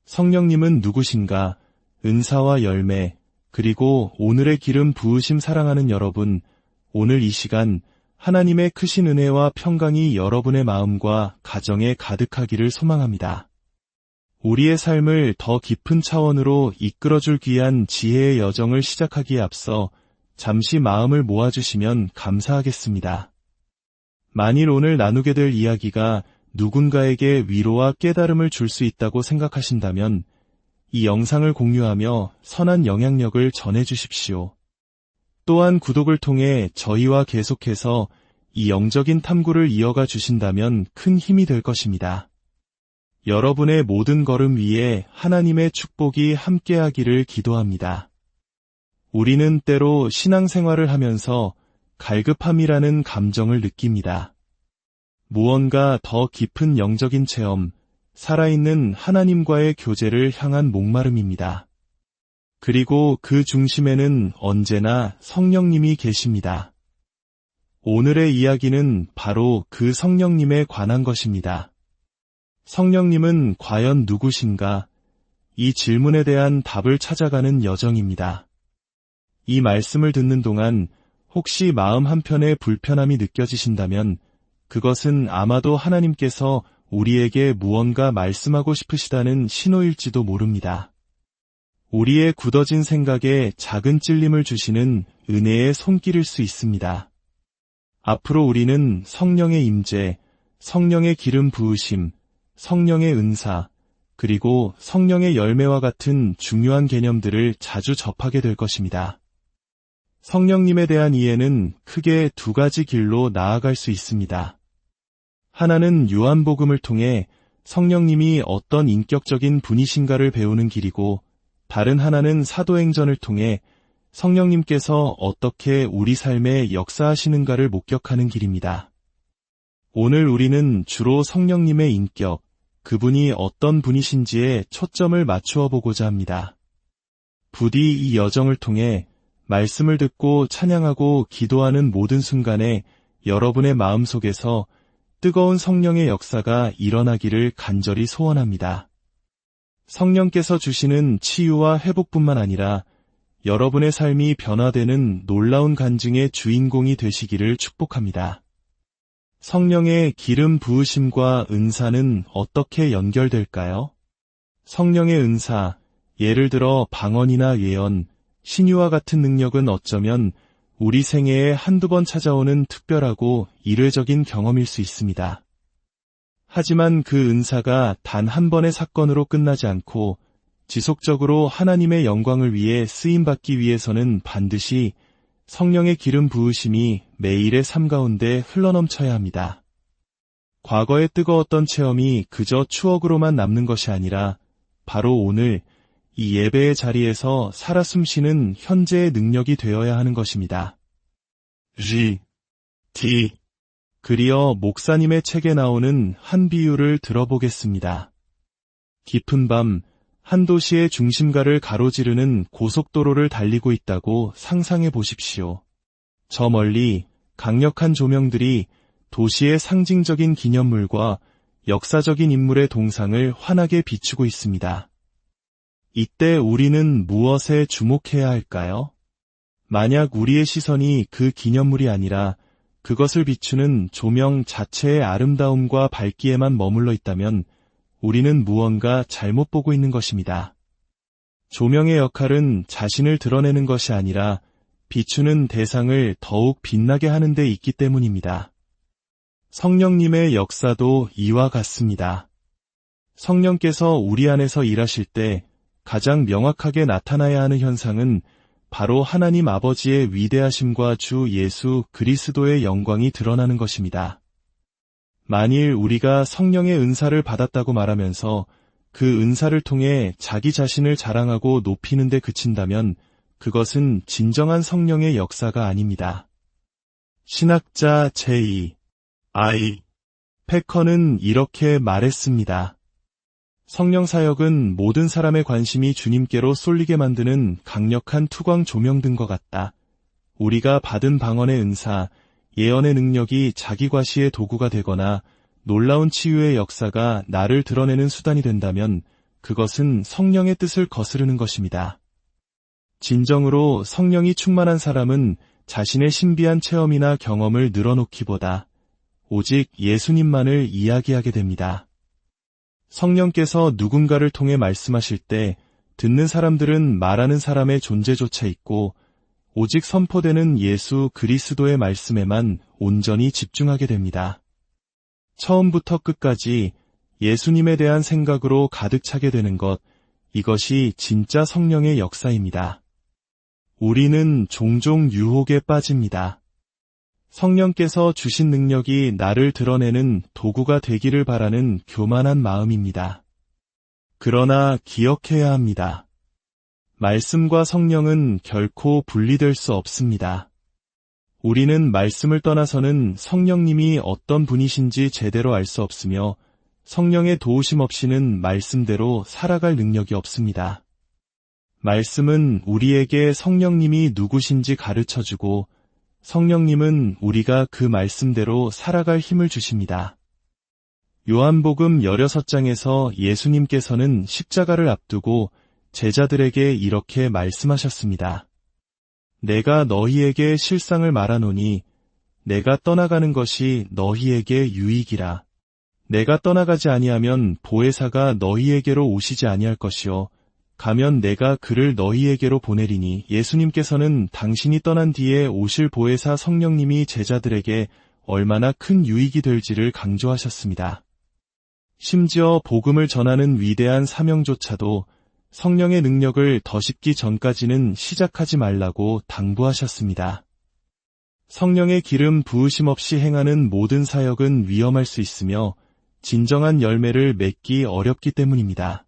성령님은 누구신가? 은사와 열매, 그리고 오늘의 기름 부으심 사랑하는 여러분, 오늘 이 시간 하나님의 크신 은혜와 평강이 여러분의 마음과 가정에 가득하기를 소망합니다. 우리의 삶을 더 깊은 차원으로 이끌어줄 귀한 지혜의 여정을 시작하기에 앞서 잠시 마음을 모아주시면 감사하겠습니다. 만일 오늘 나누게 될 이야기가 누군가에게 위로와 깨달음을 줄 수 있다고 생각하신다면 이 영상을 공유하며 선한 영향력을 전해주십시오. 또한 구독을 통해 저희와 계속해서 이 영적인 탐구를 이어가 주신다면 큰 힘이 될 것입니다. 여러분의 모든 걸음 위에 하나님의 축복이 함께하기를 기도합니다. 우리는 때로 신앙생활을 하면서 갈급함이라는 감정을 느낍니다. 무언가 더 깊은 영적인 체험, 살아있는 하나님과의 교제를 향한 목마름입니다. 그리고 그 중심에는 언제나 성령님이 계십니다. 오늘의 이야기는 바로 그 성령님에 관한 것입니다. 성령님은 과연 누구신가? 이 질문에 대한 답을 찾아가는 여정입니다. 이 말씀을 듣는 동안 혹시 마음 한편에 불편함이 느껴지신다면 그것은 아마도 하나님께서 우리에게 무언가 말씀하고 싶으시다는 신호일지도 모릅니다. 우리의 굳어진 생각에 작은 찔림을 주시는 은혜의 손길일 수 있습니다. 앞으로 우리는 성령의 임재, 성령의 기름 부으심, 성령의 은사, 그리고 성령의 열매와 같은 중요한 개념들을 자주 접하게 될 것입니다. 성령님에 대한 이해는 크게 두 가지 길로 나아갈 수 있습니다. 하나는 요한복음을 통해 성령님이 어떤 인격적인 분이신가를 배우는 길이고, 다른 하나는 사도행전을 통해 성령님께서 어떻게 우리 삶에 역사하시는가를 목격하는 길입니다. 오늘 우리는 주로 성령님의 인격, 그분이 어떤 분이신지에 초점을 맞추어 보고자 합니다. 부디 이 여정을 통해 말씀을 듣고 찬양하고 기도하는 모든 순간에 여러분의 마음속에서 뜨거운 성령의 역사가 일어나기를 간절히 소원합니다. 성령께서 주시는 치유와 회복뿐만 아니라 여러분의 삶이 변화되는 놀라운 간증의 주인공이 되시기를 축복합니다. 성령의 기름 부으심과 은사는 어떻게 연결될까요? 성령의 은사, 예를 들어 방언이나 예언, 신유와 같은 능력은 어쩌면 우리 생애에 한두 번 찾아오는 특별하고 이례적인 경험일 수 있습니다. 하지만 그 은사가 단 한 번의 사건으로 끝나지 않고 지속적으로 하나님의 영광을 위해 쓰임받기 위해서는 반드시 성령의 기름 부으심이 매일의 삶 가운데 흘러넘쳐야 합니다. 과거의 뜨거웠던 체험이 그저 추억으로만 남는 것이 아니라 바로 오늘 이 예배의 자리에서 살아 숨쉬는 현재의 능력이 되어야 하는 것입니다. 그리어 목사님의 책에 나오는 한 비유를 들어보겠습니다. 깊은 밤, 한 도시의 중심가를 가로지르는 고속도로를 달리고 있다고 상상해 보십시오. 저 멀리 강력한 조명들이 도시의 상징적인 기념물과 역사적인 인물의 동상을 환하게 비추고 있습니다. 이때 우리는 무엇에 주목해야 할까요? 만약 우리의 시선이 그 기념물이 아니라 그것을 비추는 조명 자체의 아름다움과 밝기에만 머물러 있다면 우리는 무언가 잘못 보고 있는 것입니다. 조명의 역할은 자신을 드러내는 것이 아니라 비추는 대상을 더욱 빛나게 하는 데 있기 때문입니다. 성령님의 역사도 이와 같습니다. 성령께서 우리 안에서 일하실 때 가장 명확하게 나타나야 하는 현상은 바로 하나님 아버지의 위대하심과 주 예수 그리스도의 영광이 드러나는 것입니다. 만일 우리가 성령의 은사를 받았다고 말하면서 그 은사를 통해 자기 자신을 자랑하고 높이는 데 그친다면 그것은 진정한 성령의 역사가 아닙니다. 신학자 J.I. 패커는 이렇게 말했습니다. 성령 사역은 모든 사람의 관심이 주님께로 쏠리게 만드는 강력한 투광 조명등과 같다. 우리가 받은 방언의 은사, 예언의 능력이 자기 과시의 도구가 되거나 놀라운 치유의 역사가 나를 드러내는 수단이 된다면 그것은 성령의 뜻을 거스르는 것입니다. 진정으로 성령이 충만한 사람은 자신의 신비한 체험이나 경험을 늘어놓기보다 오직 예수님만을 이야기하게 됩니다. 성령께서 누군가를 통해 말씀하실 때 듣는 사람들은 말하는 사람의 존재조차 잊고 오직 선포되는 예수 그리스도의 말씀에만 온전히 집중하게 됩니다. 처음부터 끝까지 예수님에 대한 생각으로 가득 차게 되는 것, 이것이 진짜 성령의 역사입니다. 우리는 종종 유혹에 빠집니다. 성령께서 주신 능력이 나를 드러내는 도구가 되기를 바라는 교만한 마음입니다. 그러나 기억해야 합니다. 말씀과 성령은 결코 분리될 수 없습니다. 우리는 말씀을 떠나서는 성령님이 어떤 분이신지 제대로 알 수 없으며 성령의 도우심 없이는 말씀대로 살아갈 능력이 없습니다. 말씀은 우리에게 성령님이 누구신지 가르쳐주고 성령님은 우리가 그 말씀대로 살아갈 힘을 주십니다. 요한복음 16장에서 예수님께서는 십자가를 앞두고 제자들에게 이렇게 말씀하셨습니다. 내가 너희에게 실상을 말하노니 내가 떠나가는 것이 너희에게 유익이라. 내가 떠나가지 아니하면 보혜사가 너희에게로 오시지 아니할 것이요 가면 내가 그를 너희에게로 보내리니. 예수님께서는 당신이 떠난 뒤에 오실 보혜사 성령님이 제자들에게 얼마나 큰 유익이 될지를 강조하셨습니다. 심지어 복음을 전하는 위대한 사명조차도 성령의 능력을 더십기 전까지는 시작하지 말라고 당부하셨습니다. 성령의 기름 부으심 없이 행하는 모든 사역은 위험할 수 있으며 진정한 열매를 맺기 어렵기 때문입니다.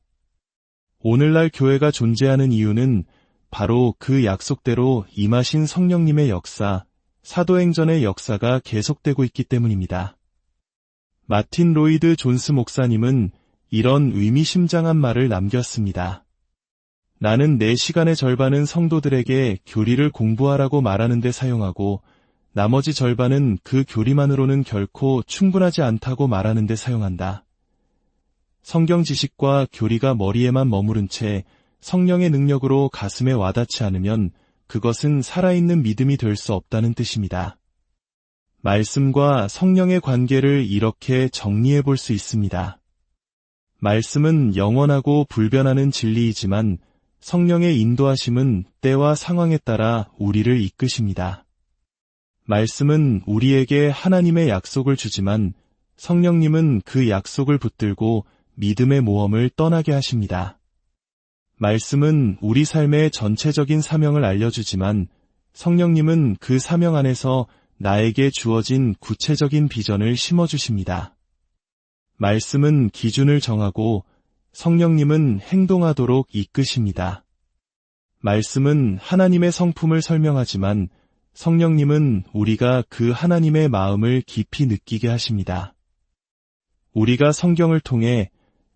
오늘날 교회가 존재하는 이유는 바로 그 약속대로 임하신 성령님의 역사, 사도행전의 역사가 계속되고 있기 때문입니다. 마틴 로이드 존스 목사님은 이런 의미심장한 말을 남겼습니다. 나는 내 시간의 절반은 성도들에게 교리를 공부하라고 말하는 데 사용하고 나머지 절반은 그 교리만으로는 결코 충분하지 않다고 말하는 데 사용한다. 성경 지식과 교리가 머리에만 머무른 채 성령의 능력으로 가슴에 와닿지 않으면 그것은 살아있는 믿음이 될 수 없다는 뜻입니다. 말씀과 성령의 관계를 이렇게 정리해 볼 수 있습니다. 말씀은 영원하고 불변하는 진리이지만 성령의 인도하심은 때와 상황에 따라 우리를 이끄십니다. 말씀은 우리에게 하나님의 약속을 주지만 성령님은 그 약속을 붙들고 믿음의 모험을 떠나게 하십니다. 말씀은 우리 삶의 전체적인 사명을 알려주지만 성령님은 그 사명 안에서 나에게 주어진 구체적인 비전을 심어주십니다. 말씀은 기준을 정하고 성령님은 행동하도록 이끄십니다. 말씀은 하나님의 성품을 설명하지만 성령님은 우리가 그 하나님의 마음을 깊이 느끼게 하십니다. 우리가 성경을 통해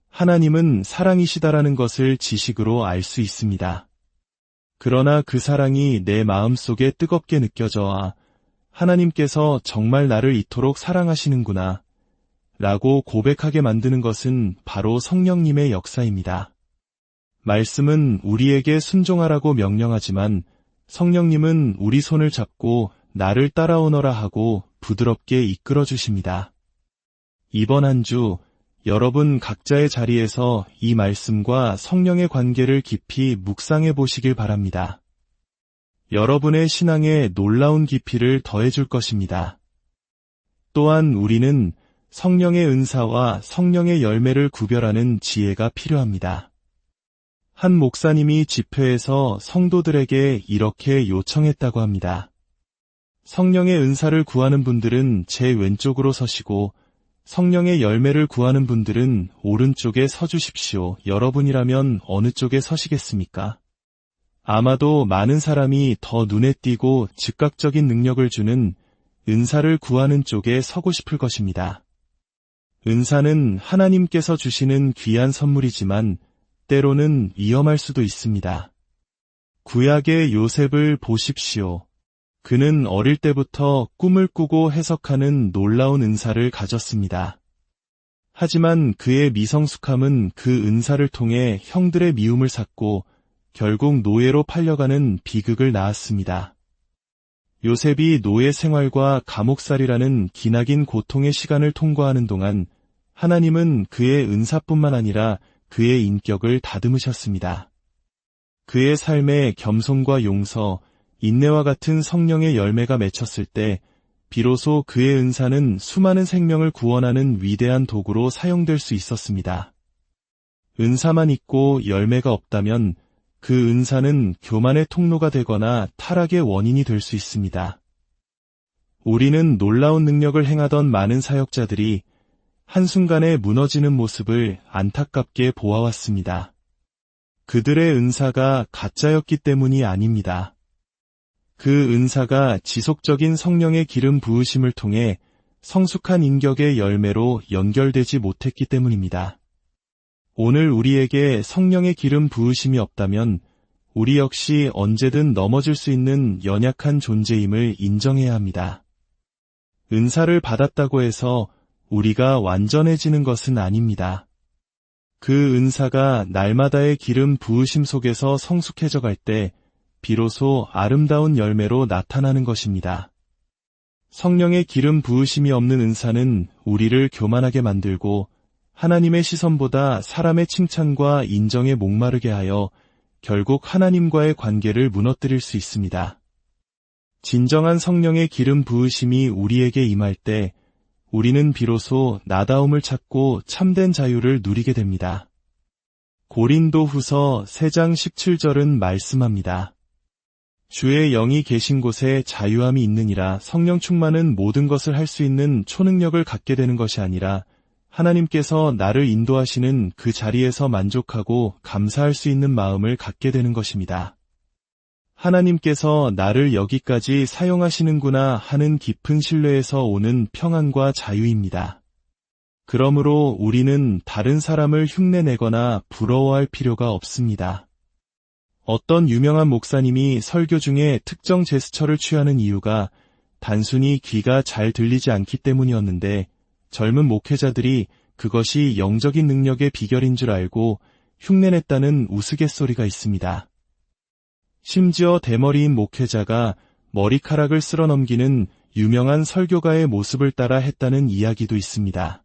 하나님은 사랑이시다라는 것을 지식으로 알 수 있습니다. 그러나 그 사랑이 내 마음속에 뜨겁게 느껴져 하나님께서 정말 나를 이토록 사랑하시는구나 라고 고백하게 만드는 것은 바로 성령님의 역사입니다. 말씀은 우리에게 순종하라고 명령하지만 성령님은 우리 손을 잡고 나를 따라오너라 하고 부드럽게 이끌어 주십니다. 이번 한 주 여러분 각자의 자리에서 이 말씀과 성령의 관계를 깊이 묵상해 보시길 바랍니다. 여러분의 신앙에 놀라운 깊이를 더해줄 것입니다. 또한 우리는 성령의 은사와 성령의 열매를 구별하는 지혜가 필요합니다. 한 목사님이 집회에서 성도들에게 이렇게 요청했다고 합니다. 성령의 은사를 구하는 분들은 제 왼쪽으로 서시고 성령의 열매를 구하는 분들은 오른쪽에 서주십시오. 여러분이라면 어느 쪽에 서시겠습니까? 아마도 많은 사람이 더 눈에 띄고 즉각적인 능력을 주는 은사를 구하는 쪽에 서고 싶을 것입니다. 은사는 하나님께서 주시는 귀한 선물이지만 때로는 위험할 수도 있습니다. 구약의 요셉을 보십시오. 그는 어릴 때부터 꿈을 꾸고 해석하는 놀라운 은사를 가졌습니다. 하지만 그의 미성숙함은 그 은사를 통해 형들의 미움을 샀고 결국 노예로 팔려가는 비극을 낳았습니다. 요셉이 노예 생활과 감옥살이라는 기나긴 고통의 시간을 통과하는 동안 하나님은 그의 은사뿐만 아니라 그의 인격을 다듬으셨습니다. 그의 삶에 겸손과 용서, 인내와 같은 성령의 열매가 맺혔을 때 비로소 그의 은사는 수많은 생명을 구원하는 위대한 도구로 사용될 수 있었습니다. 은사만 있고 열매가 없다면 그 은사는 교만의 통로가 되거나 타락의 원인이 될 수 있습니다. 우리는 놀라운 능력을 행하던 많은 사역자들이 한순간에 무너지는 모습을 안타깝게 보아왔습니다. 그들의 은사가 가짜였기 때문이 아닙니다. 그 은사가 지속적인 성령의 기름 부으심을 통해 성숙한 인격의 열매로 연결되지 못했기 때문입니다. 오늘 우리에게 성령의 기름 부으심이 없다면 우리 역시 언제든 넘어질 수 있는 연약한 존재임을 인정해야 합니다. 은사를 받았다고 해서 우리가 완전해지는 것은 아닙니다. 그 은사가 날마다의 기름 부으심 속에서 성숙해져 갈 때 비로소 아름다운 열매로 나타나는 것입니다. 성령의 기름 부으심이 없는 은사는 우리를 교만하게 만들고 하나님의 시선보다 사람의 칭찬과 인정에 목마르게 하여 결국 하나님과의 관계를 무너뜨릴 수 있습니다. 진정한 성령의 기름 부으심이 우리에게 임할 때 우리는 비로소 나다움을 찾고 참된 자유를 누리게 됩니다. 고린도후서 3장 17절은 말씀합니다. 주의 영이 계신 곳에 자유함이 있느니라. 성령 충만은 모든 것을 할 수 있는 초능력을 갖게 되는 것이 아니라 하나님께서 나를 인도하시는 그 자리에서 만족하고 감사할 수 있는 마음을 갖게 되는 것입니다. 하나님께서 나를 여기까지 사용하시는구나 하는 깊은 신뢰에서 오는 평안과 자유입니다. 그러므로 우리는 다른 사람을 흉내내거나 부러워할 필요가 없습니다. 어떤 유명한 목사님이 설교 중에 특정 제스처를 취하는 이유가 단순히 귀가 잘 들리지 않기 때문이었는데 젊은 목회자들이 그것이 영적인 능력의 비결인 줄 알고 흉내냈다는 우스갯소리가 있습니다. 심지어 대머리인 목회자가 머리카락을 쓸어넘기는 유명한 설교가의 모습을 따라 했다는 이야기도 있습니다.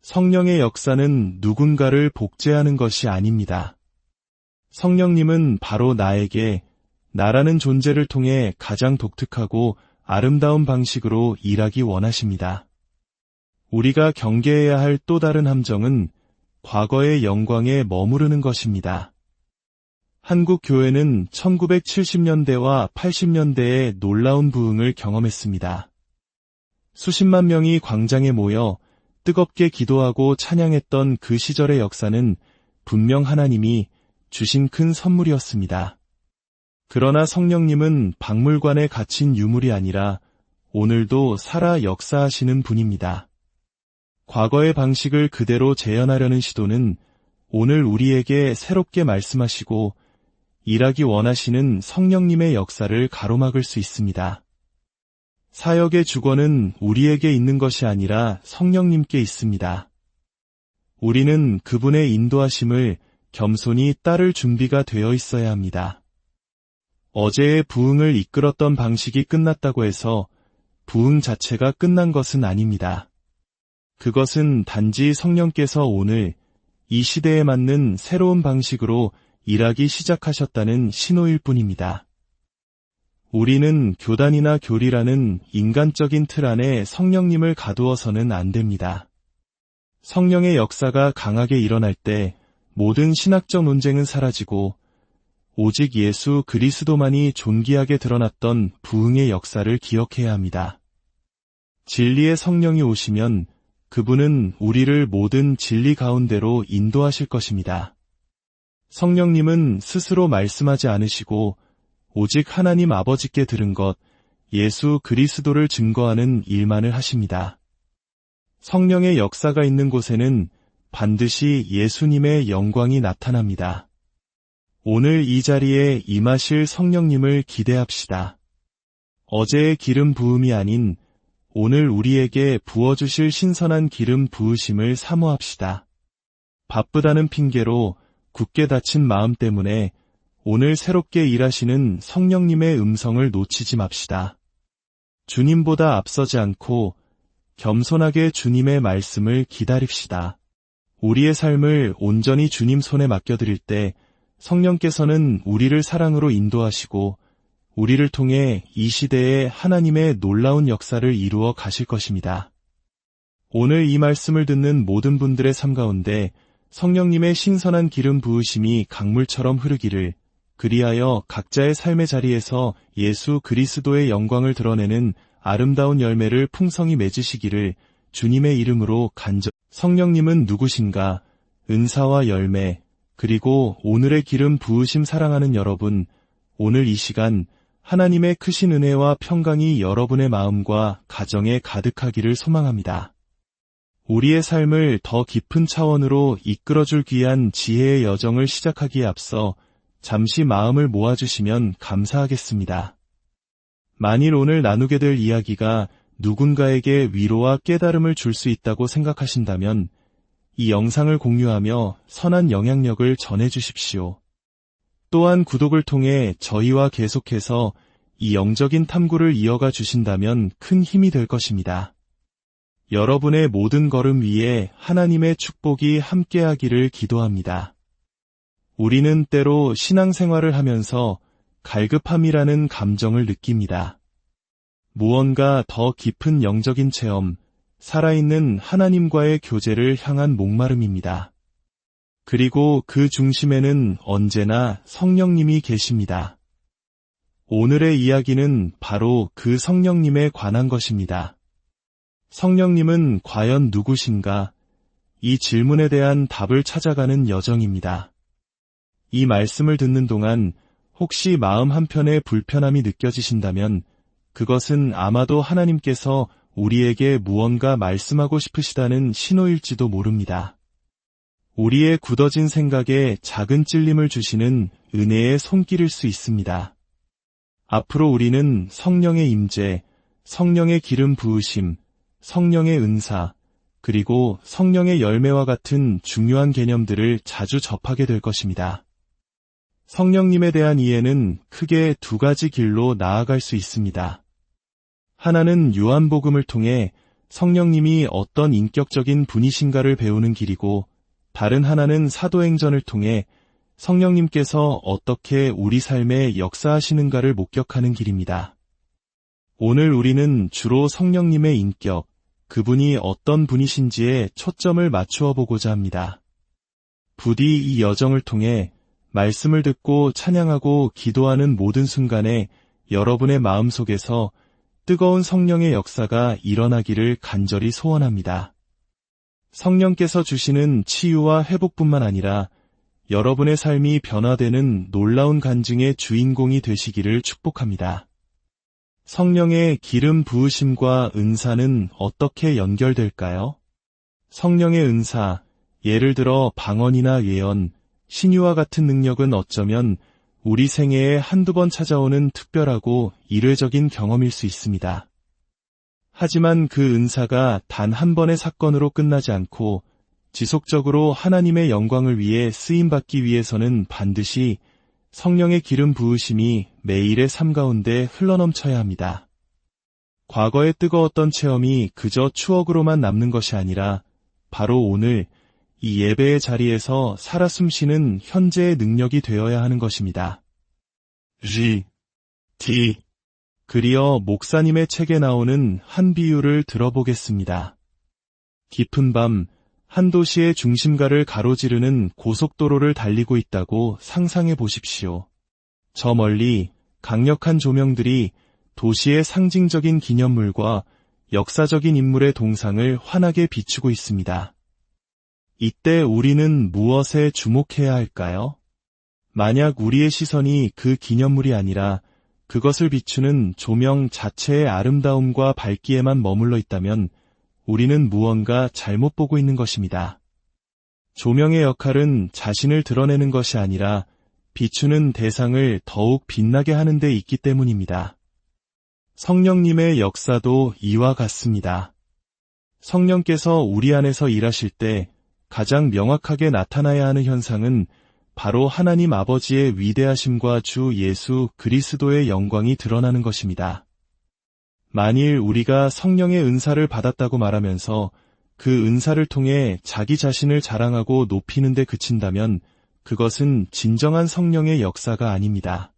성령의 역사는 누군가를 복제하는 것이 아닙니다. 성령님은 바로 나에게, 나라는 존재를 통해 가장 독특하고 아름다운 방식으로 일하기 원하십니다. 우리가 경계해야 할 또 다른 함정은 과거의 영광에 머무르는 것입니다. 한국 교회는 1970년대와 80년대에 놀라운 부흥을 경험했습니다. 수십만 명이 광장에 모여 뜨겁게 기도하고 찬양했던 그 시절의 역사는 분명 하나님이 주신 큰 선물이었습니다. 그러나 성령님은 박물관에 갇힌 유물이 아니라 오늘도 살아 역사하시는 분입니다. 과거의 방식을 그대로 재현하려는 시도는 오늘 우리에게 새롭게 말씀하시고 일하기 원하시는 성령님의 역사를 가로막을 수 있습니다. 사역의 주권은 우리에게 있는 것이 아니라 성령님께 있습니다. 우리는 그분의 인도하심을 겸손히 따를 준비가 되어 있어야 합니다. 어제의 부흥을 이끌었던 방식이 끝났다고 해서 부흥 자체가 끝난 것은 아닙니다. 그것은 단지 성령께서 오늘 이 시대에 맞는 새로운 방식으로 일하기 시작하셨다는 신호일 뿐입니다. 우리는 교단이나 교리라는 인간적인 틀 안에 성령님을 가두어서는 안 됩니다. 성령의 역사가 강하게 일어날 때 모든 신학적 논쟁은 사라지고 오직 예수 그리스도만이 존귀하게 드러났던 부흥의 역사를 기억해야 합니다. 진리의 성령이 오시면 그분은 우리를 모든 진리 가운데로 인도하실 것입니다. 성령님은 스스로 말씀하지 않으시고 오직 하나님 아버지께 들은 것, 예수 그리스도를 증거하는 일만을 하십니다. 성령의 역사가 있는 곳에는 반드시 예수님의 영광이 나타납니다. 오늘 이 자리에 임하실 성령님을 기대합시다. 어제의 기름 부음이 아닌 오늘 우리에게 부어주실 신선한 기름 부으심을 사모합시다. 바쁘다는 핑계로 굳게 닫힌 마음 때문에 오늘 새롭게 일하시는 성령님의 음성을 놓치지 맙시다. 주님보다 앞서지 않고 겸손하게 주님의 말씀을 기다립시다. 우리의 삶을 온전히 주님 손에 맡겨드릴 때 성령께서는 우리를 사랑으로 인도하시고 우리를 통해 이 시대에 하나님의 놀라운 역사를 이루어 가실 것입니다. 오늘 이 말씀을 듣는 모든 분들의 삶 가운데 성령님의 신선한 기름 부으심이 강물처럼 흐르기를, 그리하여 각자의 삶의 자리에서 예수 그리스도의 영광을 드러내는 아름다운 열매를 풍성히 맺으시기를 주님의 이름으로 성령님은 누구신가? 은사와 열매, 그리고 오늘의 기름 부으심 사랑하는 여러분, 오늘 이 시간 하나님의 크신 은혜와 평강이 여러분의 마음과 가정에 가득하기를 소망합니다. 우리의 삶을 더 깊은 차원으로 이끌어줄 귀한 지혜의 여정을 시작하기에 앞서 잠시 마음을 모아주시면 감사하겠습니다. 만일 오늘 나누게 될 이야기가 누군가에게 위로와 깨달음을 줄 수 있다고 생각하신다면 이 영상을 공유하며 선한 영향력을 전해주십시오. 또한 구독을 통해 저희와 계속해서 이 영적인 탐구를 이어가 주신다면 큰 힘이 될 것입니다. 여러분의 모든 걸음 위에 하나님의 축복이 함께하기를 기도합니다. 우리는 때로 신앙생활을 하면서 갈급함이라는 감정을 느낍니다. 무언가 더 깊은 영적인 체험, 살아있는 하나님과의 교제를 향한 목마름입니다. 그리고 그 중심에는 언제나 성령님이 계십니다. 오늘의 이야기는 바로 그 성령님에 관한 것입니다. 성령님은 과연 누구신가? 이 질문에 대한 답을 찾아가는 여정입니다. 이 말씀을 듣는 동안 혹시 마음 한편에 불편함이 느껴지신다면 그것은 아마도 하나님께서 우리에게 무언가 말씀하고 싶으시다는 신호일지도 모릅니다. 우리의 굳어진 생각에 작은 찔림을 주시는 은혜의 손길일 수 있습니다. 앞으로 우리는 성령의 임재, 성령의 기름 부으심, 성령의 은사, 그리고 성령의 열매와 같은 중요한 개념들을 자주 접하게 될 것입니다. 성령님에 대한 이해는 크게 두 가지 길로 나아갈 수 있습니다. 하나는 요한복음을 통해 성령님이 어떤 인격적인 분이신가를 배우는 길이고, 다른 하나는 사도행전을 통해 성령님께서 어떻게 우리 삶에 역사하시는가를 목격하는 길입니다. 오늘 우리는 주로 성령님의 인격, 그분이 어떤 분이신지에 초점을 맞추어 보고자 합니다. 부디 이 여정을 통해 말씀을 듣고 찬양하고 기도하는 모든 순간에 여러분의 마음속에서 뜨거운 성령의 역사가 일어나기를 간절히 소원합니다. 성령께서 주시는 치유와 회복뿐만 아니라 여러분의 삶이 변화되는 놀라운 간증의 주인공이 되시기를 축복합니다. 성령의 기름 부으심과 은사는 어떻게 연결될까요? 성령의 은사, 예를 들어 방언이나 예언, 신유와 같은 능력은 어쩌면 우리 생애에 한두 번 찾아오는 특별하고 일회적인 경험일 수 있습니다. 하지만 그 은사가 단 한 번의 사건으로 끝나지 않고 지속적으로 하나님의 영광을 위해 쓰임받기 위해서는 반드시 성령의 기름 부으심이 매일의 삶 가운데 흘러넘쳐야 합니다. 과거의 뜨거웠던 체험이 그저 추억으로만 남는 것이 아니라 바로 오늘 이 예배의 자리에서 살아 숨쉬는 현재의 능력이 되어야 하는 것입니다. 그리어 목사님의 책에 나오는 한 비유를 들어보겠습니다. 깊은 밤, 한 도시의 중심가를 가로지르는 고속도로를 달리고 있다고 상상해 보십시오. 저 멀리 강력한 조명들이 도시의 상징적인 기념물과 역사적인 인물의 동상을 환하게 비추고 있습니다. 이때 우리는 무엇에 주목해야 할까요? 만약 우리의 시선이 그 기념물이 아니라 그것을 비추는 조명 자체의 아름다움과 밝기에만 머물러 있다면 우리는 무언가 잘못 보고 있는 것입니다. 조명의 역할은 자신을 드러내는 것이 아니라 비추는 대상을 더욱 빛나게 하는 데 있기 때문입니다. 성령님의 역사도 이와 같습니다. 성령께서 우리 안에서 일하실 때 가장 명확하게 나타나야 하는 현상은 바로 하나님 아버지의 위대하심과 주 예수 그리스도의 영광이 드러나는 것입니다. 만일 우리가 성령의 은사를 받았다고 말하면서 그 은사를 통해 자기 자신을 자랑하고 높이는 데 그친다면 그것은 진정한 성령의 역사가 아닙니다.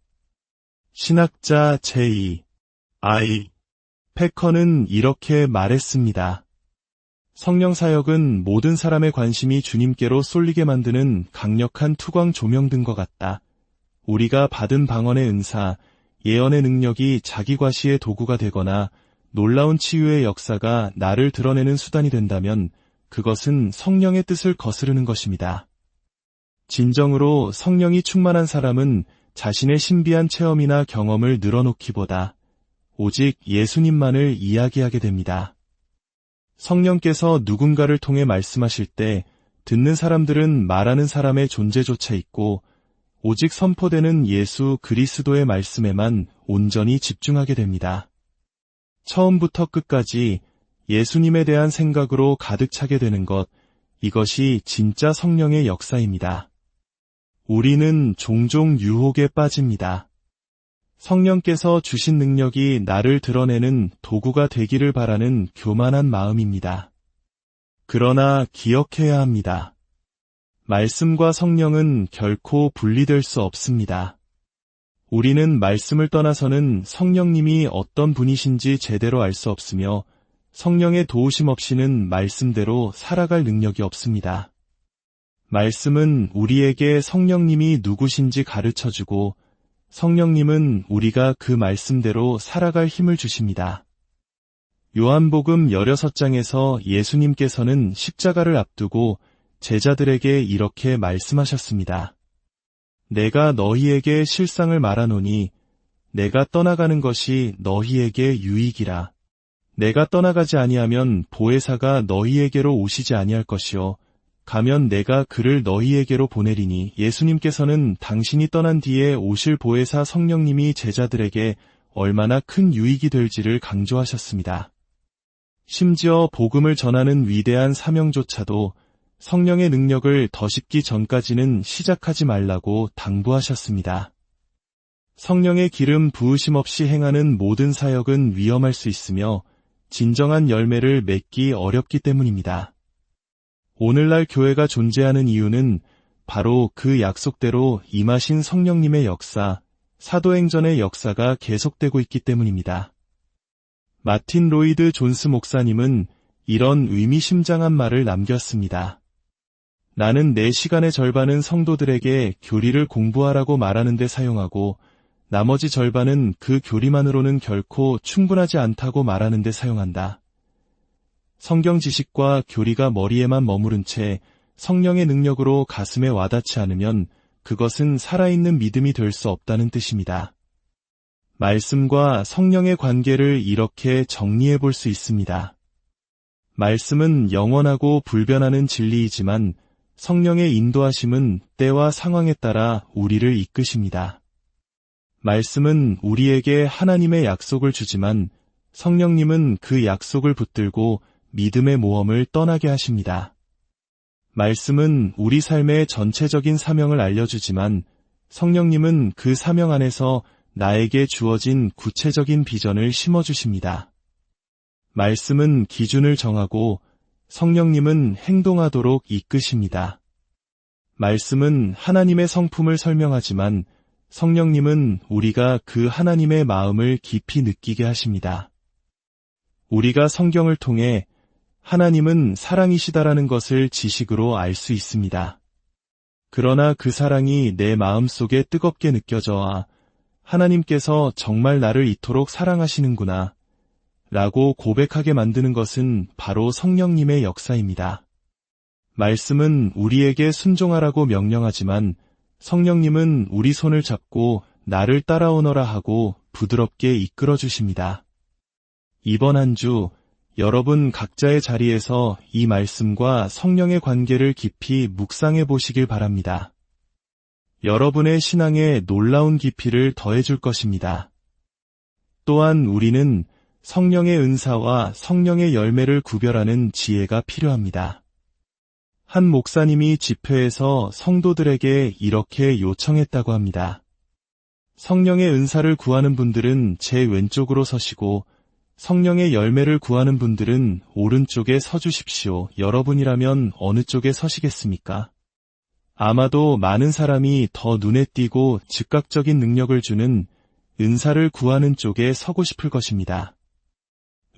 신학자 J.I. 패커는 이렇게 말했습니다. 성령 사역은 모든 사람의 관심이 주님께로 쏠리게 만드는 강력한 투광 조명등과 같다. 우리가 받은 방언의 은사, 예언의 능력이 자기 과시의 도구가 되거나 놀라운 치유의 역사가 나를 드러내는 수단이 된다면 그것은 성령의 뜻을 거스르는 것입니다. 진정으로 성령이 충만한 사람은 자신의 신비한 체험이나 경험을 늘어놓기보다 오직 예수님만을 이야기하게 됩니다. 성령께서 누군가를 통해 말씀하실 때 듣는 사람들은 말하는 사람의 존재조차 잊고 오직 선포되는 예수 그리스도의 말씀에만 온전히 집중하게 됩니다. 처음부터 끝까지 예수님에 대한 생각으로 가득 차게 되는 것, 이것이 진짜 성령의 역사입니다. 우리는 종종 유혹에 빠집니다. 성령께서 주신 능력이 나를 드러내는 도구가 되기를 바라는 교만한 마음입니다. 그러나 기억해야 합니다. 말씀과 성령은 결코 분리될 수 없습니다. 우리는 말씀을 떠나서는 성령님이 어떤 분이신지 제대로 알 수 없으며 성령의 도우심 없이는 말씀대로 살아갈 능력이 없습니다. 말씀은 우리에게 성령님이 누구신지 가르쳐주고 성령님은 우리가 그 말씀대로 살아갈 힘을 주십니다. 요한복음 16장에서 예수님께서는 십자가를 앞두고 제자들에게 이렇게 말씀하셨습니다. 내가 너희에게 실상을 말하노니 내가 떠나가는 것이 너희에게 유익이라. 내가 떠나가지 아니하면 보혜사가 너희에게로 오시지 아니할 것이요 가면 내가 그를 너희에게로 보내리니 예수님께서는 당신이 떠난 뒤에 오실 보혜사 성령님이 제자들에게 얼마나 큰 유익이 될지를 강조하셨습니다. 심지어 복음을 전하는 위대한 사명조차도 성령의 능력을 더십기 전까지는 시작하지 말라고 당부하셨습니다. 성령의 기름 부으심 없이 행하는 모든 사역은 위험할 수 있으며 진정한 열매를 맺기 어렵기 때문입니다. 오늘날 교회가 존재하는 이유는 바로 그 약속대로 임하신 성령님의 역사, 사도행전의 역사가 계속되고 있기 때문입니다. 마틴 로이드 존스 목사님은 이런 의미심장한 말을 남겼습니다. 나는 내 시간의 절반은 성도들에게 교리를 공부하라고 말하는 데 사용하고 나머지 절반은 그 교리만으로는 결코 충분하지 않다고 말하는 데 사용한다. 성경 지식과 교리가 머리에만 머무른 채 성령의 능력으로 가슴에 와닿지 않으면 그것은 살아있는 믿음이 될 수 없다는 뜻입니다. 말씀과 성령의 관계를 이렇게 정리해 볼 수 있습니다. 말씀은 영원하고 불변하는 진리이지만 성령의 인도하심은 때와 상황에 따라 우리를 이끄십니다. 말씀은 우리에게 하나님의 약속을 주지만 성령님은 그 약속을 붙들고 믿음의 모험을 떠나게 하십니다. 말씀은 우리 삶의 전체적인 사명을 알려주지만 성령님은 그 사명 안에서 나에게 주어진 구체적인 비전을 심어주십니다. 말씀은 기준을 정하고 성령님은 행동하도록 이끄십니다. 말씀은 하나님의 성품을 설명하지만 성령님은 우리가 그 하나님의 마음을 깊이 느끼게 하십니다. 우리가 성경을 통해 하나님은 사랑이시다라는 것을 지식으로 알 수 있습니다. 그러나 그 사랑이 내 마음속에 뜨겁게 느껴져 하나님께서 정말 나를 이토록 사랑하시는구나 라고 고백하게 만드는 것은 바로 성령님의 역사입니다. 말씀은 우리에게 순종하라고 명령하지만 성령님은 우리 손을 잡고 나를 따라오너라 하고 부드럽게 이끌어 주십니다. 이번 한 주 여러분 각자의 자리에서 이 말씀과 성령의 관계를 깊이 묵상해 보시길 바랍니다. 여러분의 신앙에 놀라운 깊이를 더해줄 것입니다. 또한 우리는 성령의 은사와 성령의 열매를 구별하는 지혜가 필요합니다. 한 목사님이 집회에서 성도들에게 이렇게 요청했다고 합니다. 성령의 은사를 구하는 분들은 제 왼쪽으로 서시고 성령의 열매를 구하는 분들은 오른쪽에 서주십시오. 여러분이라면 어느 쪽에 서시겠습니까? 아마도 많은 사람이 더 눈에 띄고 즉각적인 능력을 주는 은사를 구하는 쪽에 서고 싶을 것입니다.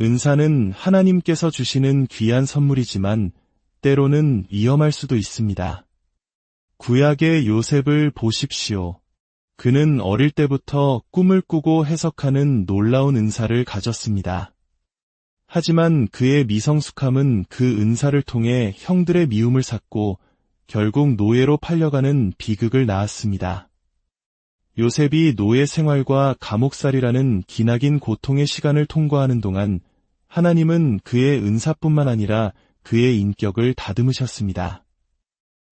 은사는 하나님께서 주시는 귀한 선물이지만 때로는 위험할 수도 있습니다. 구약의 요셉을 보십시오. 그는 어릴 때부터 꿈을 꾸고 해석하는 놀라운 은사를 가졌습니다. 하지만 그의 미성숙함은 그 은사를 통해 형들의 미움을 샀고 결국 노예로 팔려가는 비극을 낳았습니다. 요셉이 노예 생활과 감옥살이라는 기나긴 고통의 시간을 통과하는 동안 하나님은 그의 은사뿐만 아니라 그의 인격을 다듬으셨습니다.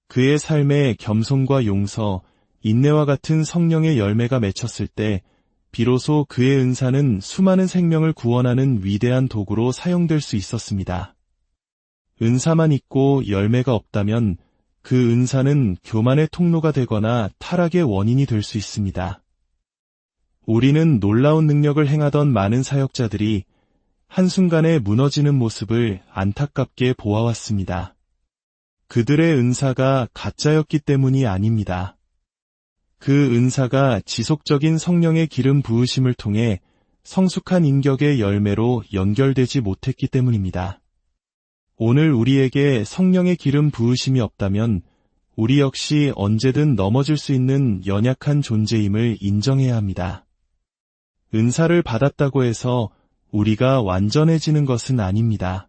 그의 삶에 겸손과 용서, 인내와 같은 성령의 열매가 맺혔을 때 비로소 그의 은사는 수많은 생명을 구원하는 위대한 도구로 사용될 수 있었습니다. 은사만 있고 열매가 없다면 그 은사는 교만의 통로가 되거나 타락의 원인이 될 수 있습니다. 우리는 놀라운 능력을 행하던 많은 사역자들이 한순간에 무너지는 모습을 안타깝게 보아왔습니다. 그들의 은사가 가짜였기 때문이 아닙니다. 그 은사가 지속적인 성령의 기름 부으심을 통해 성숙한 인격의 열매로 연결되지 못했기 때문입니다. 오늘 우리에게 성령의 기름 부으심이 없다면 우리 역시 언제든 넘어질 수 있는 연약한 존재임을 인정해야 합니다. 은사를 받았다고 해서 우리가 완전해지는 것은 아닙니다.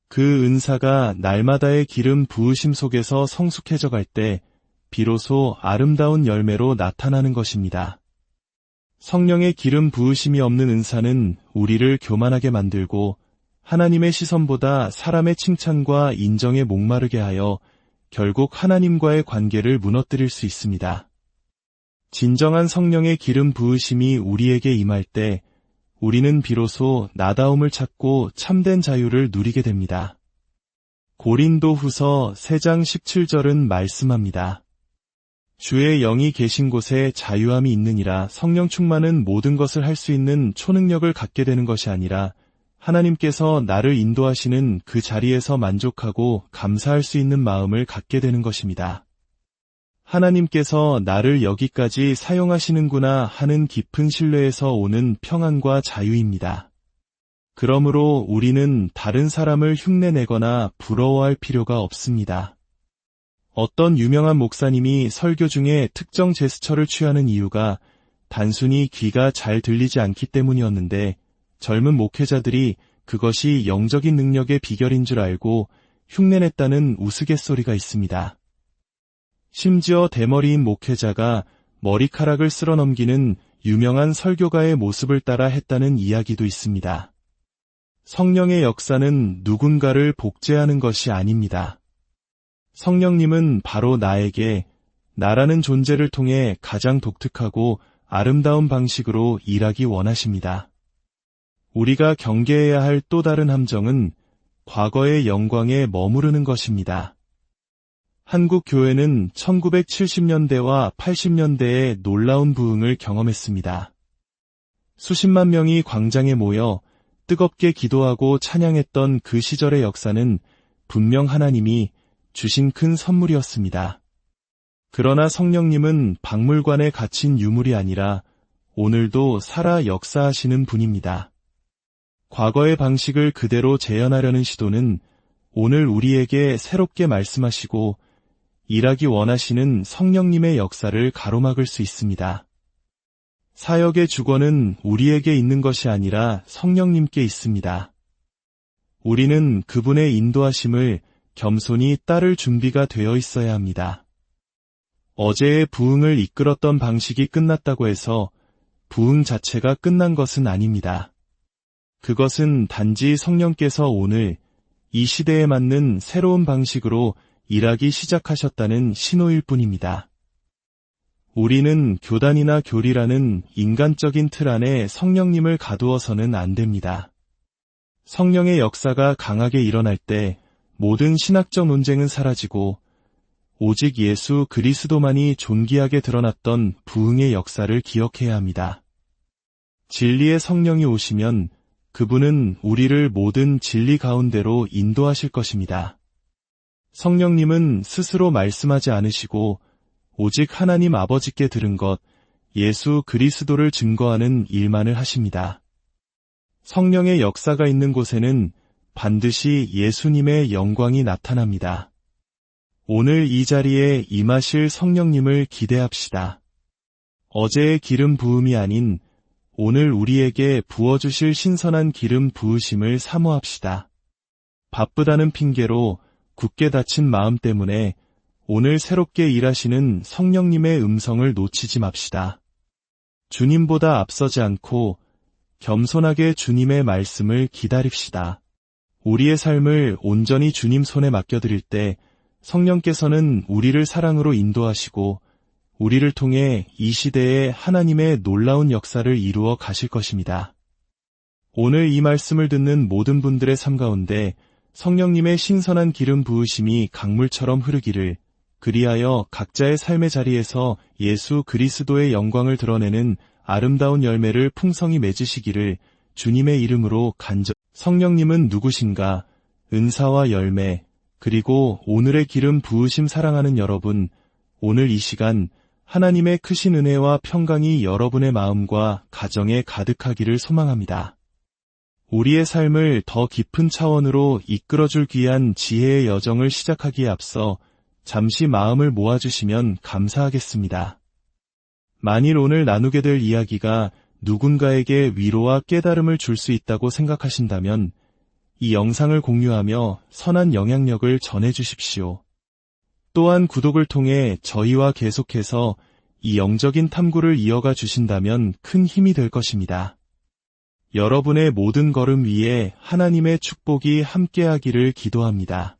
그 은사가 날마다의 기름 부으심 속에서 성숙해져 갈 때 비로소 아름다운 열매로 나타나는 것입니다. 성령의 기름 부으심이 없는 은사는 우리를 교만하게 만들고 하나님의 시선보다 사람의 칭찬과 인정에 목마르게 하여 결국 하나님과의 관계를 무너뜨릴 수 있습니다. 진정한 성령의 기름 부으심이 우리에게 임할 때 우리는 비로소 나다움을 찾고 참된 자유를 누리게 됩니다. 고린도후서 3장 17절은 말씀합니다. 주의 영이 계신 곳에 자유함이 있느니라. 성령 충만은 모든 것을 할 수 있는 초능력을 갖게 되는 것이 아니라 하나님께서 나를 인도하시는 그 자리에서 만족하고 감사할 수 있는 마음을 갖게 되는 것입니다. 하나님께서 나를 여기까지 사용하시는구나 하는 깊은 신뢰에서 오는 평안과 자유입니다. 그러므로 우리는 다른 사람을 흉내내거나 부러워할 필요가 없습니다. 어떤 유명한 목사님이 설교 중에 특정 제스처를 취하는 이유가 단순히 귀가 잘 들리지 않기 때문이었는데 젊은 목회자들이 그것이 영적인 능력의 비결인 줄 알고 흉내냈다는 우스갯소리가 있습니다. 심지어 대머리인 목회자가 머리카락을 쓸어넘기는 유명한 설교가의 모습을 따라 했다는 이야기도 있습니다. 성령의 역사는 누군가를 복제하는 것이 아닙니다. 성령님은 바로 나에게 나라는 존재를 통해 가장 독특하고 아름다운 방식으로 일하기 원하십니다. 우리가 경계해야 할 또 다른 함정은 과거의 영광에 머무르는 것입니다. 한국 교회는 1970년대와 80년대에 놀라운 부흥을 경험했습니다. 수십만 명이 광장에 모여 뜨겁게 기도하고 찬양했던 그 시절의 역사는 분명 하나님이 주신 큰 선물이었습니다. 그러나 성령님은 박물관에 갇힌 유물이 아니라 오늘도 살아 역사하시는 분입니다. 과거의 방식을 그대로 재현하려는 시도는 오늘 우리에게 새롭게 말씀하시고 일하기 원하시는 성령님의 역사를 가로막을 수 있습니다. 사역의 주권은 우리에게 있는 것이 아니라 성령님께 있습니다. 우리는 그분의 인도하심을 겸손히 따를 준비가 되어 있어야 합니다. 어제의 부흥을 이끌었던 방식이 끝났다고 해서 부흥 자체가 끝난 것은 아닙니다. 그것은 단지 성령께서 오늘 이 시대에 맞는 새로운 방식으로 일하기 시작하셨다는 신호일 뿐입니다. 우리는 교단이나 교리라는 인간적인 틀 안에 성령님을 가두어서는 안 됩니다. 성령의 역사가 강하게 일어날 때 모든 신학적 논쟁은 사라지고 오직 예수 그리스도만이 존귀하게 드러났던 부흥의 역사를 기억해야 합니다. 진리의 성령이 오시면 그분은 우리를 모든 진리 가운데로 인도하실 것입니다. 성령님은 스스로 말씀하지 않으시고 오직 하나님 아버지께 들은 것, 예수 그리스도를 증거하는 일만을 하십니다. 성령의 역사가 있는 곳에는 반드시 예수님의 영광이 나타납니다. 오늘 이 자리에 임하실 성령님을 기대합시다. 어제의 기름 부음이 아닌 오늘 우리에게 부어주실 신선한 기름 부으심을 사모합시다. 바쁘다는 핑계로 굳게 닫힌 마음 때문에 오늘 새롭게 일하시는 성령님의 음성을 놓치지 맙시다. 주님보다 앞서지 않고 겸손하게 주님의 말씀을 기다립시다. 우리의 삶을 온전히 주님 손에 맡겨드릴 때 성령께서는 우리를 사랑으로 인도하시고 우리를 통해 이 시대에 하나님의 놀라운 역사를 이루어 가실 것입니다. 오늘 이 말씀을 듣는 모든 분들의 삶 가운데 성령님의 신선한 기름 부으심이 강물처럼 흐르기를, 그리하여 각자의 삶의 자리에서 예수 그리스도의 영광을 드러내는 아름다운 열매를 풍성히 맺으시기를 주님의 이름으로 성령님은 누구신가? 은사와 열매, 그리고 오늘의 기름 부으심 사랑하는 여러분, 오늘 이 시간 하나님의 크신 은혜와 평강이 여러분의 마음과 가정에 가득하기를 소망합니다. 우리의 삶을 더 깊은 차원으로 이끌어줄 귀한 지혜의 여정을 시작하기에 앞서 잠시 마음을 모아주시면 감사하겠습니다. 만일 오늘 나누게 될 이야기가 누군가에게 위로와 깨달음을 줄 수 있다고 생각하신다면 이 영상을 공유하며 선한 영향력을 전해주십시오. 또한 구독을 통해 저희와 계속해서 이 영적인 탐구를 이어가 주신다면 큰 힘이 될 것입니다. 여러분의 모든 걸음 위에 하나님의 축복이 함께하기를 기도합니다.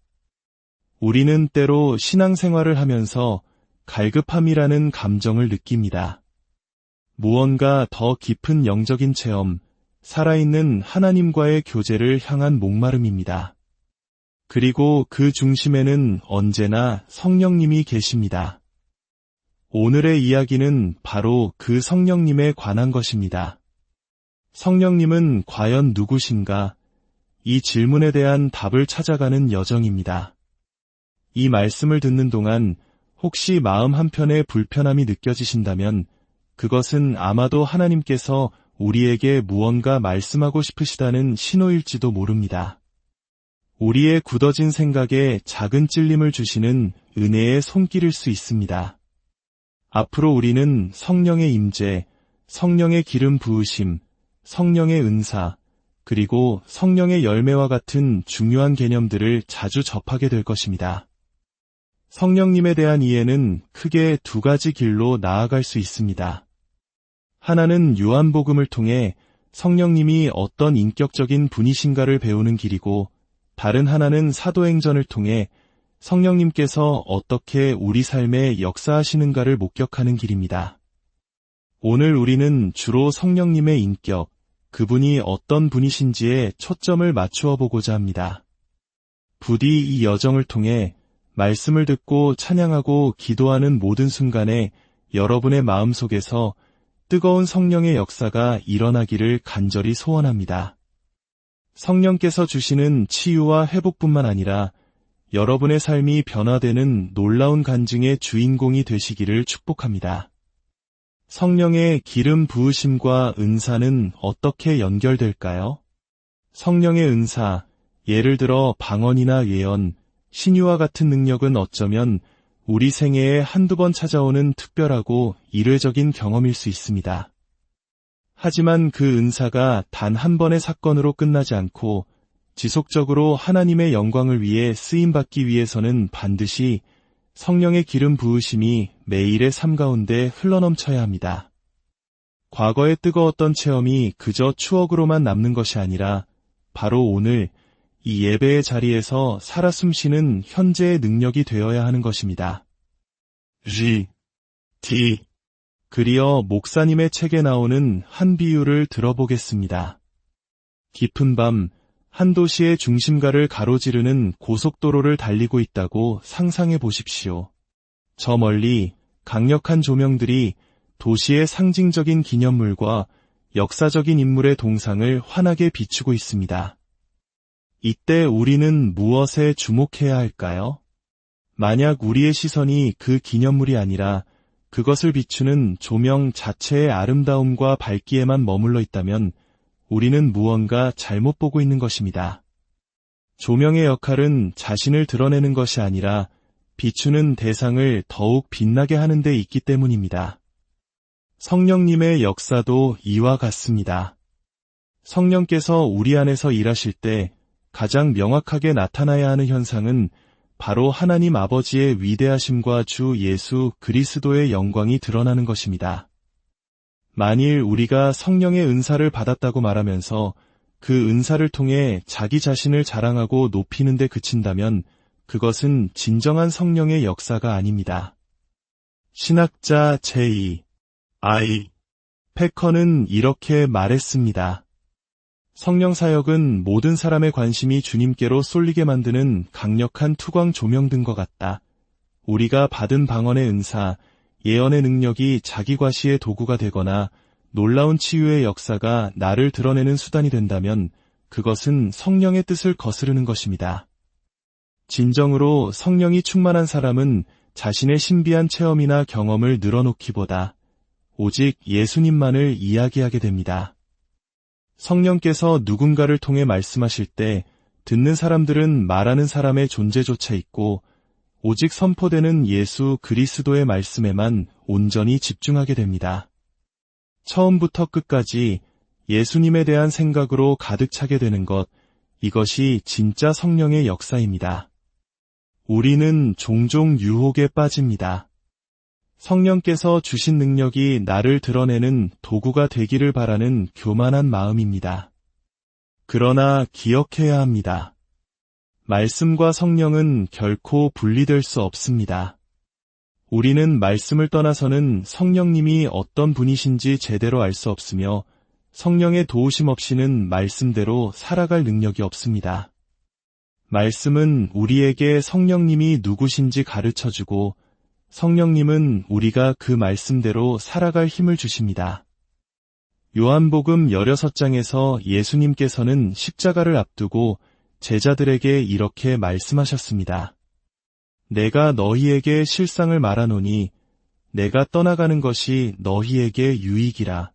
우리는 때로 신앙생활을 하면서 갈급함이라는 감정을 느낍니다. 무언가 더 깊은 영적인 체험, 살아있는 하나님과의 교제를 향한 목마름입니다. 그리고 그 중심에는 언제나 성령님이 계십니다. 오늘의 이야기는 바로 그 성령님에 관한 것입니다. 성령님은 과연 누구신가? 이 질문에 대한 답을 찾아가는 여정입니다. 이 말씀을 듣는 동안 혹시 마음 한편에 불편함이 느껴지신다면 그것은 아마도 하나님께서 우리에게 무언가 말씀하고 싶으시다는 신호일지도 모릅니다. 우리의 굳어진 생각에 작은 찔림을 주시는 은혜의 손길일 수 있습니다. 앞으로 우리는 성령의 임재, 성령의 기름 부으심, 성령의 은사, 그리고 성령의 열매와 같은 중요한 개념들을 자주 접하게 될 것입니다. 성령님에 대한 이해는 크게 두 가지 길로 나아갈 수 있습니다. 하나는 요한복음을 통해 성령님이 어떤 인격적인 분이신가를 배우는 길이고, 다른 하나는 사도행전을 통해 성령님께서 어떻게 우리 삶에 역사하시는가를 목격하는 길입니다. 오늘 우리는 주로 성령님의 인격, 그분이 어떤 분이신지에 초점을 맞추어 보고자 합니다. 부디 이 여정을 통해 말씀을 듣고 찬양하고 기도하는 모든 순간에 여러분의 마음속에서 뜨거운 성령의 역사가 일어나기를 간절히 소원합니다. 성령께서 주시는 치유와 회복뿐만 아니라 여러분의 삶이 변화되는 놀라운 간증의 주인공이 되시기를 축복합니다. 성령의 기름 부으심과 은사는 어떻게 연결될까요? 성령의 은사, 예를 들어 방언이나 예언, 신유와 같은 능력은 어쩌면 우리 생애에 한두 번 찾아오는 특별하고 일회적인 경험일 수 있습니다. 하지만 그 은사가 단 한 번의 사건으로 끝나지 않고 지속적으로 하나님의 영광을 위해 쓰임받기 위해서는 반드시 성령의 기름 부으심이 매일의 삶 가운데 흘러넘쳐야 합니다. 과거의 뜨거웠던 체험이 그저 추억으로만 남는 것이 아니라 바로 오늘 이 예배의 자리에서 살아 숨쉬는 현재의 능력이 되어야 하는 것입니다. G, T, 그리어 목사님의 책에 나오는 한 비유를 들어보겠습니다. 깊은 밤, 한 도시의 중심가를 가로지르는 고속도로를 달리고 있다고 상상해 보십시오. 저 멀리 강력한 조명들이 도시의 상징적인 기념물과 역사적인 인물의 동상을 환하게 비추고 있습니다. 이때 우리는 무엇에 주목해야 할까요? 만약 우리의 시선이 그 기념물이 아니라 그것을 비추는 조명 자체의 아름다움과 밝기에만 머물러 있다면 우리는 무언가 잘못 보고 있는 것입니다. 조명의 역할은 자신을 드러내는 것이 아니라 비추는 대상을 더욱 빛나게 하는 데 있기 때문입니다. 성령님의 역사도 이와 같습니다. 성령께서 우리 안에서 일하실 때 가장 명확하게 나타나야 하는 현상은 바로 하나님 아버지의 위대하심과 주 예수 그리스도의 영광이 드러나는 것입니다. 만일 우리가 성령의 은사를 받았다고 말하면서 그 은사를 통해 자기 자신을 자랑하고 높이는 데 그친다면 그것은 진정한 성령의 역사가 아닙니다. 신학자 J.I. 패커는 이렇게 말했습니다. 성령 사역은 모든 사람의 관심이 주님께로 쏠리게 만드는 강력한 투광 조명등과 같다. 우리가 받은 방언의 은사, 예언의 능력이 자기 과시의 도구가 되거나 놀라운 치유의 역사가 나를 드러내는 수단이 된다면 그것은 성령의 뜻을 거스르는 것입니다. 진정으로 성령이 충만한 사람은 자신의 신비한 체험이나 경험을 늘어놓기보다 오직 예수님만을 이야기하게 됩니다. 성령께서 누군가를 통해 말씀하실 때 듣는 사람들은 말하는 사람의 존재조차 잊고 오직 선포되는 예수 그리스도의 말씀에만 온전히 집중하게 됩니다. 처음부터 끝까지 예수님에 대한 생각으로 가득 차게 되는 것, 이것이 진짜 성령의 역사입니다. 우리는 종종 유혹에 빠집니다. 성령께서 주신 능력이 나를 드러내는 도구가 되기를 바라는 교만한 마음입니다. 그러나 기억해야 합니다. 말씀과 성령은 결코 분리될 수 없습니다. 우리는 말씀을 떠나서는 성령님이 어떤 분이신지 제대로 알 수 없으며 성령의 도우심 없이는 말씀대로 살아갈 능력이 없습니다. 말씀은 우리에게 성령님이 누구신지 가르쳐주고 성령님은 우리가 그 말씀대로 살아갈 힘을 주십니다. 요한복음 16장에서 예수님께서는 십자가를 앞두고 제자들에게 이렇게 말씀하셨습니다. 내가 너희에게 실상을 말하노니 내가 떠나가는 것이 너희에게 유익이라.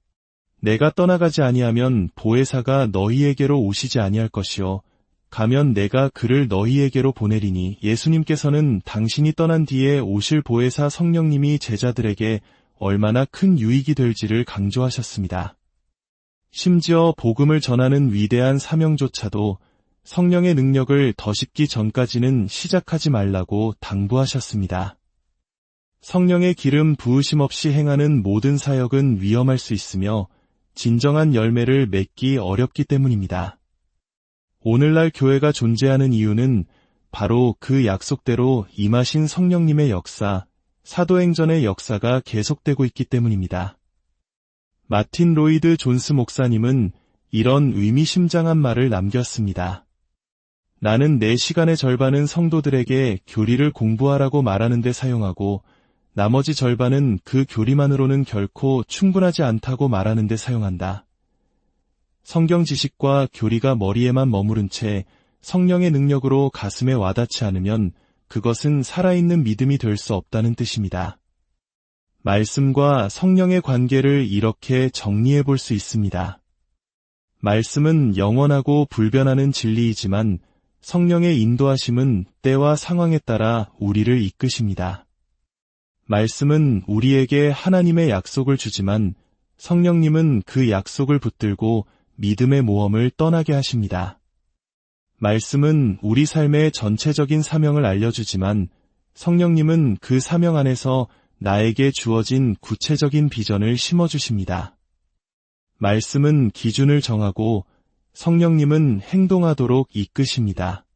내가 떠나가지 아니하면 보혜사가 너희에게로 오시지 아니할 것이요 가면 내가 그를 너희에게로 보내리니. 예수님께서는 당신이 떠난 뒤에 오실 보혜사 성령님이 제자들에게 얼마나 큰 유익이 될지를 강조하셨습니다. 심지어 복음을 전하는 위대한 사명조차도 성령의 능력을 덧입기 전까지는 시작하지 말라고 당부하셨습니다. 성령의 기름 부으심 없이 행하는 모든 사역은 위험할 수 있으며 진정한 열매를 맺기 어렵기 때문입니다. 오늘날 교회가 존재하는 이유는 바로 그 약속대로 임하신 성령님의 역사, 사도행전의 역사가 계속되고 있기 때문입니다. 마틴 로이드 존스 목사님은 이런 의미심장한 말을 남겼습니다. 나는 내 시간의 절반은 성도들에게 교리를 공부하라고 말하는 데 사용하고 나머지 절반은 그 교리만으로는 결코 충분하지 않다고 말하는 데 사용한다. 성경 지식과 교리가 머리에만 머무른 채 성령의 능력으로 가슴에 와닿지 않으면 그것은 살아있는 믿음이 될 수 없다는 뜻입니다. 말씀과 성령의 관계를 이렇게 정리해 볼 수 있습니다. 말씀은 영원하고 불변하는 진리이지만 성령의 인도하심은 때와 상황에 따라 우리를 이끄십니다. 말씀은 우리에게 하나님의 약속을 주지만 성령님은 그 약속을 붙들고 믿음의 모험을 떠나게 하십니다. 말씀은 우리 삶의 전체적인 사명을 알려주지만 성령님은 그 사명 안에서 나에게 주어진 구체적인 비전을 심어주십니다. 말씀은 기준을 정하고 성령님은 행동하도록 이끄십니다.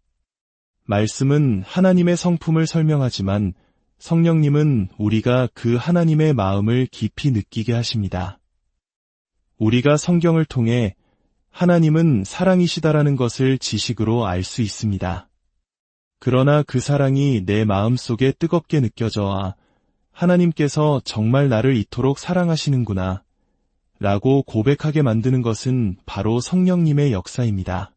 말씀은 하나님의 성품을 설명하지만 성령님은 우리가 그 하나님의 마음을 깊이 느끼게 하십니다. 우리가 성경을 통해 하나님은 사랑이시다라는 것을 지식으로 알 수 있습니다. 그러나 그 사랑이 내 마음속에 뜨겁게 느껴져 하나님께서 정말 나를 이토록 사랑하시는구나 라고 고백하게 만드는 것은 바로 성령님의 역사입니다.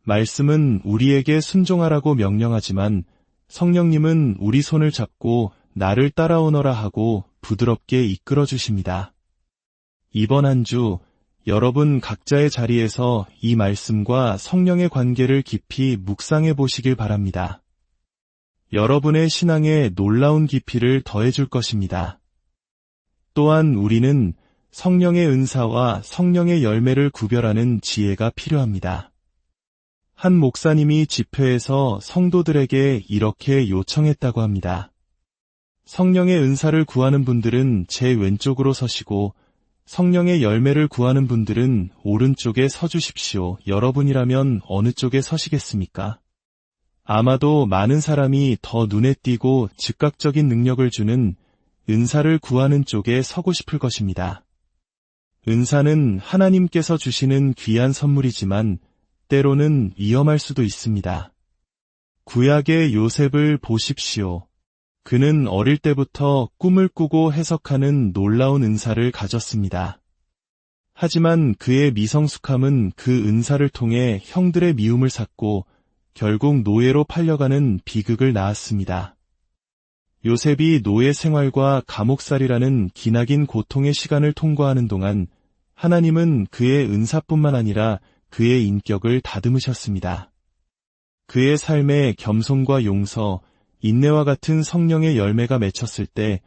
말씀은 우리에게 순종하라고 명령하지만 성령님은 우리 손을 잡고 나를 따라오너라 하고 부드럽게 이끌어 주십니다. 이번 한 주 여러분 각자의 자리에서 이 말씀과 성령의 관계를 깊이 묵상해 보시길 바랍니다. 여러분의 신앙에 놀라운 깊이를 더해줄 것입니다. 또한 우리는 성령의 은사와 성령의 열매를 구별하는 지혜가 필요합니다. 한 목사님이 집회에서 성도들에게 이렇게 요청했다고 합니다. 성령의 은사를 구하는 분들은 제 왼쪽으로 서시고 성령의 열매를 구하는 분들은 오른쪽에 서주십시오. 여러분이라면 어느 쪽에 서시겠습니까? 아마도 많은 사람이 더 눈에 띄고 즉각적인 능력을 주는 은사를 구하는 쪽에 서고 싶을 것입니다. 은사는 하나님께서 주시는 귀한 선물이지만 때로는 위험할 수도 있습니다. 구약의 요셉을 보십시오. 그는 어릴 때부터 꿈을 꾸고 해석하는 놀라운 은사를 가졌습니다. 하지만 그의 미성숙함은 그 은사를 통해 형들의 미움을 샀고 결국 노예로 팔려가는 비극을 낳았습니다. 요셉이 노예 생활과 감옥살이라는 기나긴 고통의 시간을 통과하는 동안 하나님은 그의 은사뿐만 아니라 그의 인격을 다듬으셨습니다. 그의 삶에 겸손과 용서, 인내와 같은 성령의 열매가 맺혔을 때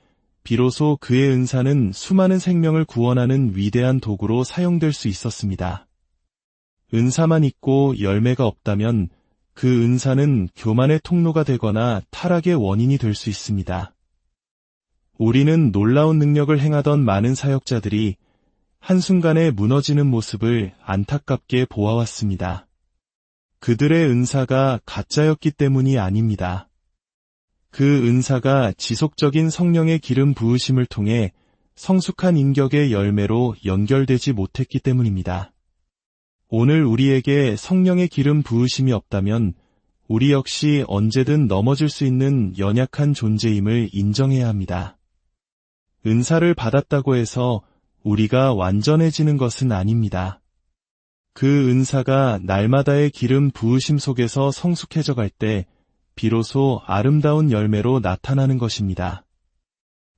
비로소 그의 은사는 수많은 생명을 구원하는 위대한 도구로 사용될 수 있었습니다. 은사만 있고 열매가 없다면 그 은사는 교만의 통로가 되거나 타락의 원인이 될 수 있습니다. 우리는 놀라운 능력을 행하던 많은 사역자들이 한순간에 무너지는 모습을 안타깝게 보아왔습니다. 그들의 은사가 가짜였기 때문이 아닙니다. 그 은사가 지속적인 성령의 기름 부으심을 통해 성숙한 인격의 열매로 연결되지 못했기 때문입니다. 오늘 우리에게 성령의 기름 부으심이 없다면 우리 역시 언제든 넘어질 수 있는 연약한 존재임을 인정해야 합니다. 은사를 받았다고 해서 우리가 완전해지는 것은 아닙니다. 그 은사가 날마다의 기름 부으심 속에서 성숙해져 갈 때 비로소 아름다운 열매로 나타나는 것입니다.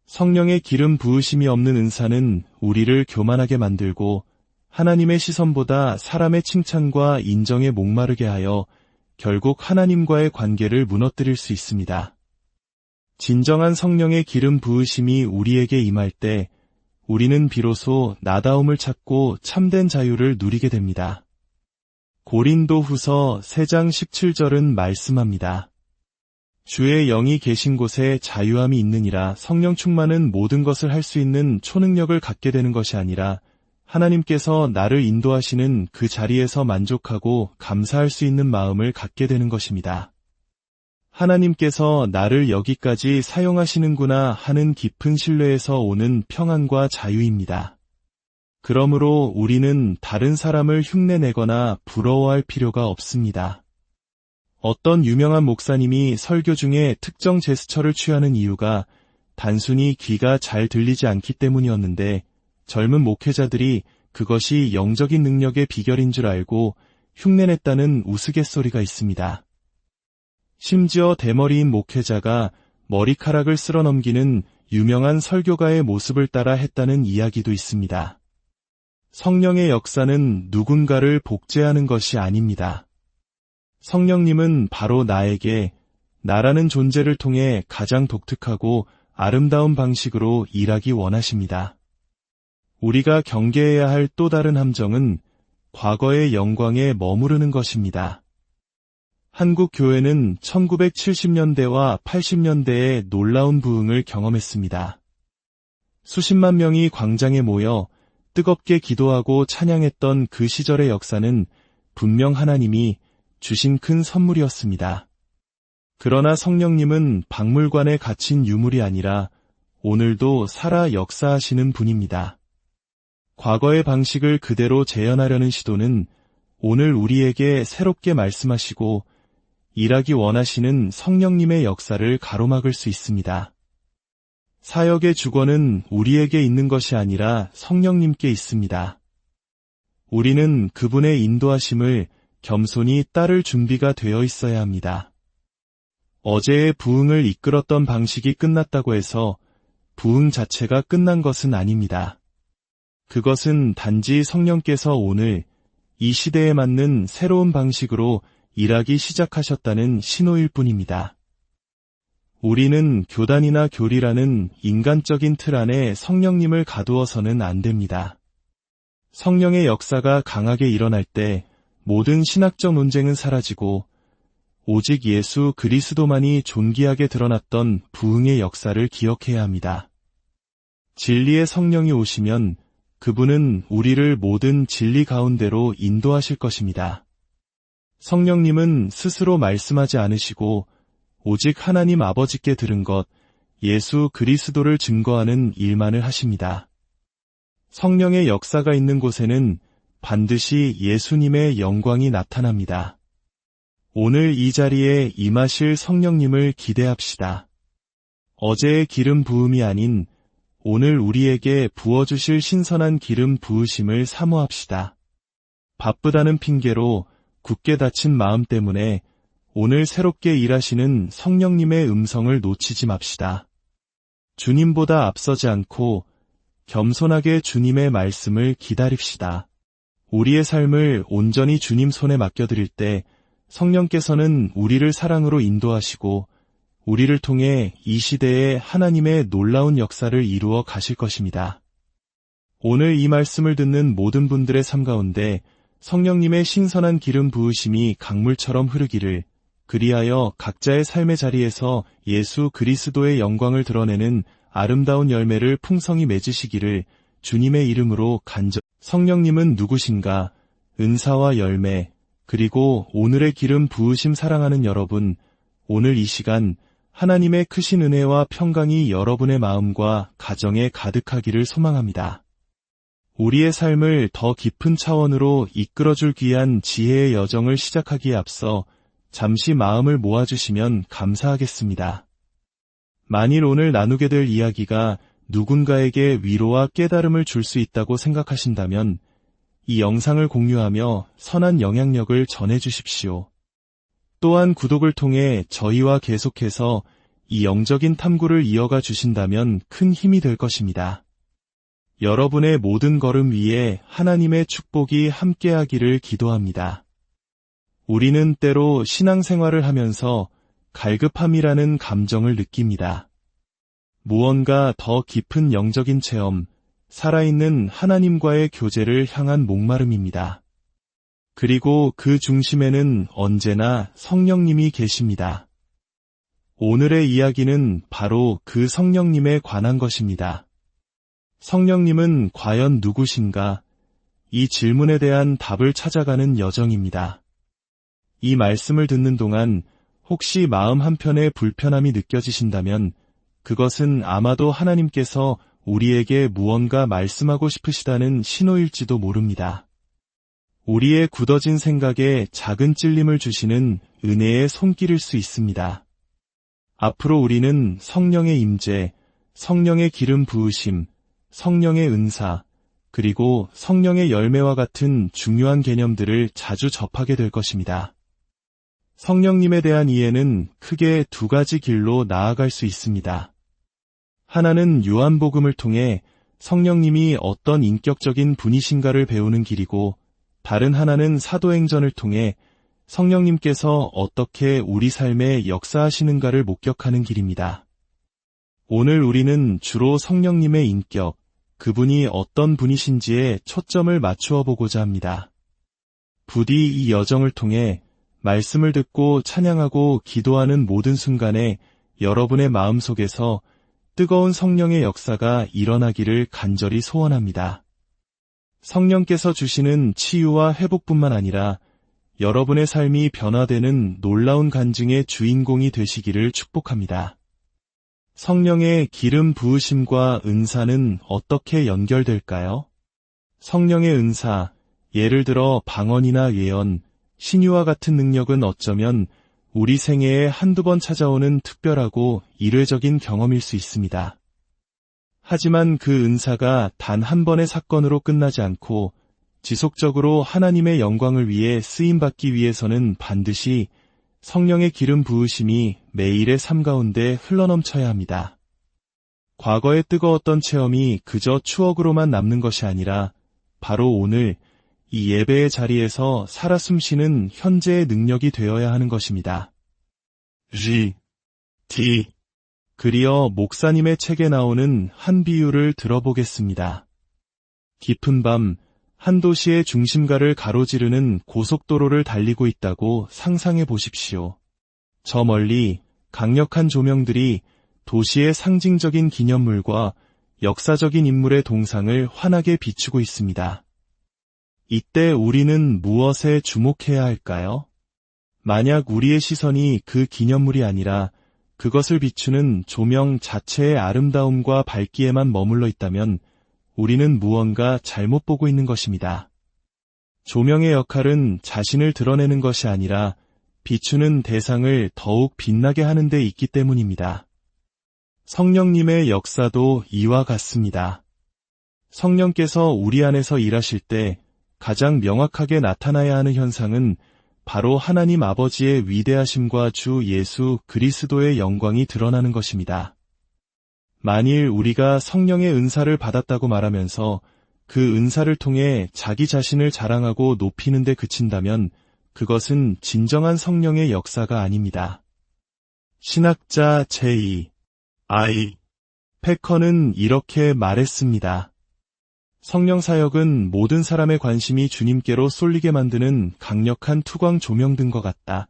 성령의 기름 부으심이 없는 은사는 우리를 교만하게 만들고 하나님의 시선보다 사람의 칭찬과 인정에 목마르게 하여 결국 하나님과의 관계를 무너뜨릴 수 있습니다. 진정한 성령의 기름 부으심이 우리에게 임할 때 우리는 비로소 나다움을 찾고 참된 자유를 누리게 됩니다. 고린도후서 3장 17절은 말씀합니다. 주의 영이 계신 곳에 자유함이 있느니라. 성령 충만은 모든 것을 할 수 있는 초능력을 갖게 되는 것이 아니라 하나님께서 나를 인도하시는 그 자리에서 만족하고 감사할 수 있는 마음을 갖게 되는 것입니다. 하나님께서 나를 여기까지 사용하시는구나 하는 깊은 신뢰에서 오는 평안과 자유입니다. 그러므로 우리는 다른 사람을 흉내내거나 부러워할 필요가 없습니다. 어떤 유명한 목사님이 설교 중에 특정 제스처를 취하는 이유가 단순히 귀가 잘 들리지 않기 때문이었는데 젊은 목회자들이 그것이 영적인 능력의 비결인 줄 알고 흉내냈다는 우스갯소리가 있습니다. 심지어 대머리인 목회자가 머리카락을 쓸어넘기는 유명한 설교가의 모습을 따라 했다는 이야기도 있습니다. 성령의 역사는 누군가를 복제하는 것이 아닙니다. 성령님은 바로 나라는 존재를 통해 가장 독특하고 아름다운 방식으로 일하기 원하십니다. 우리가 경계해야 할 또 다른 함정은 과거의 영광에 머무르는 것입니다. 한국 교회는 1970년대와 80년대에 놀라운 부흥을 경험했습니다. 수십만 명이 광장에 모여 뜨겁게 기도하고 찬양했던 그 시절의 역사는 분명 하나님이 주신 큰 선물이었습니다. 그러나 성령님은 박물관에 갇힌 유물이 아니라 오늘도 살아 역사하시는 분입니다. 과거의 방식을 그대로 재현하려는 시도는 오늘 우리에게 새롭게 말씀하시고 일하기 원하시는 성령님의 역사를 가로막을 수 있습니다. 사역의 주권은 우리에게 있는 것이 아니라 성령님께 있습니다. 우리는 그분의 인도하심을 겸손히 따를 준비가 되어 있어야 합니다. 어제의 부흥을 이끌었던 방식이 끝났다고 해서 부흥 자체가 끝난 것은 아닙니다. 그것은 단지 성령께서 오늘 이 시대에 맞는 새로운 방식으로 일하기 시작하셨다는 신호일 뿐입니다. 우리는 교단이나 교리라는 인간적인 틀 안에 성령님을 가두어서는 안 됩니다. 성령의 역사가 강하게 일어날 때 모든 신학적 논쟁은 사라지고 오직 예수 그리스도만이 존귀하게 드러났던 부흥의 역사를 기억해야 합니다. 진리의 성령이 오시면 그분은 우리를 모든 진리 가운데로 인도하실 것입니다. 성령님은 스스로 말씀하지 않으시고 오직 하나님 아버지께 들은 것, 예수 그리스도를 증거하는 일만을 하십니다. 성령의 역사가 있는 곳에는 반드시 예수님의 영광이 나타납니다. 오늘 이 자리에 임하실 성령님을 기대합시다. 어제의 기름 부음이 아닌 오늘 우리에게 부어주실 신선한 기름 부으심을 사모합시다. 바쁘다는 핑계로 굳게 닫힌 마음 때문에 오늘 새롭게 일하시는 성령님의 음성을 놓치지 맙시다. 주님보다 앞서지 않고 겸손하게 주님의 말씀을 기다립시다. 우리의 삶을 온전히 주님 손에 맡겨드릴 때 성령께서는 우리를 사랑으로 인도하시고 우리를 통해 이 시대에 하나님의 놀라운 역사를 이루어 가실 것입니다. 오늘 이 말씀을 듣는 모든 분들의 삶 가운데 성령님의 신선한 기름 부으심이 강물처럼 흐르기를, 그리하여 각자의 삶의 자리에서 예수 그리스도의 영광을 드러내는 아름다운 열매를 풍성히 맺으시기를 주님의 이름으로 성령님은 누구신가? 은사와 열매, 그리고 오늘의 기름 부으심 사랑하는 여러분, 오늘 이 시간 하나님의 크신 은혜와 평강이 여러분의 마음과 가정에 가득하기를 소망합니다. 우리의 삶을 더 깊은 차원으로 이끌어줄 귀한 지혜의 여정을 시작하기에 앞서 잠시 마음을 모아주시면 감사하겠습니다. 만일 오늘 나누게 될 이야기가 누군가에게 위로와 깨달음을 줄 수 있다고 생각하신다면 이 영상을 공유하며 선한 영향력을 전해주십시오. 또한 구독을 통해 저희와 계속해서 이 영적인 탐구를 이어가 주신다면 큰 힘이 될 것입니다. 여러분의 모든 걸음 위에 하나님의 축복이 함께하기를 기도합니다. 우리는 때로 신앙생활을 하면서 갈급함이라는 감정을 느낍니다. 무언가 더 깊은 영적인 체험, 살아있는 하나님과의 교제를 향한 목마름입니다. 그리고 그 중심에는 언제나 성령님이 계십니다. 오늘의 이야기는 바로 그 성령님에 관한 것입니다. 성령님은 과연 누구신가? 이 질문에 대한 답을 찾아가는 여정입니다. 이 말씀을 듣는 동안 혹시 마음 한편에 불편함이 느껴지신다면 그것은 아마도 하나님께서 우리에게 무언가 말씀하고 싶으시다는 신호일지도 모릅니다. 우리의 굳어진 생각에 작은 찔림을 주시는 은혜의 손길일 수 있습니다. 앞으로 우리는 성령의 임재, 성령의 기름 부으심, 성령의 은사, 그리고 성령의 열매와 같은 중요한 개념들을 자주 접하게 될 것입니다. 성령님에 대한 이해는 크게 두 가지 길로 나아갈 수 있습니다. 하나는 요한복음을 통해 성령님이 어떤 인격적인 분이신가를 배우는 길이고, 다른 하나는 사도행전을 통해 성령님께서 어떻게 우리 삶에 역사하시는가를 목격하는 길입니다. 오늘 우리는 주로 성령님의 인격, 그분이 어떤 분이신지에 초점을 맞추어 보고자 합니다. 부디 이 여정을 통해 말씀을 듣고 찬양하고 기도하는 모든 순간에 여러분의 마음속에서 뜨거운 성령의 역사가 일어나기를 간절히 소원합니다. 성령께서 주시는 치유와 회복뿐만 아니라 여러분의 삶이 변화되는 놀라운 간증의 주인공이 되시기를 축복합니다. 성령의 기름 부으심과 은사는 어떻게 연결될까요? 성령의 은사, 예를 들어 방언이나 예언, 신유와 같은 능력은 어쩌면 우리 생애에 한두 번 찾아오는 특별하고 이례적인 경험일 수 있습니다. 하지만 그 은사가 단 한 번의 사건으로 끝나지 않고 지속적으로 하나님의 영광을 위해 쓰임받기 위해서는 반드시 성령의 기름 부으심이 매일의 삶 가운데 흘러넘쳐야 합니다. 과거의 뜨거웠던 체험이 그저 추억으로만 남는 것이 아니라 바로 오늘 이 예배의 자리에서 살아 숨쉬는 현재의 능력이 되어야 하는 것입니다. 그리어 목사님의 책에 나오는 한 비유를 들어보겠습니다. 깊은 밤, 한 도시의 중심가를 가로지르는 고속도로를 달리고 있다고 상상해 보십시오. 저 멀리 강력한 조명들이 도시의 상징적인 기념물과 역사적인 인물의 동상을 환하게 비추고 있습니다. 이때 우리는 무엇에 주목해야 할까요? 만약 우리의 시선이 그 기념물이 아니라 그것을 비추는 조명 자체의 아름다움과 밝기에만 머물러 있다면 우리는 무언가 잘못 보고 있는 것입니다. 조명의 역할은 자신을 드러내는 것이 아니라 비추는 대상을 더욱 빛나게 하는 데 있기 때문입니다. 성령님의 역사도 이와 같습니다. 성령께서 우리 안에서 일하실 때 가장 명확하게 나타나야 하는 현상은 바로 하나님 아버지의 위대하심과 주 예수 그리스도의 영광이 드러나는 것입니다. 만일 우리가 성령의 은사를 받았다고 말하면서 그 은사를 통해 자기 자신을 자랑하고 높이는 데 그친다면 그것은 진정한 성령의 역사가 아닙니다. 신학자 J.I. 패커는 이렇게 말했습니다. 성령 사역은 모든 사람의 관심이 주님께로 쏠리게 만드는 강력한 투광 조명등과 같다.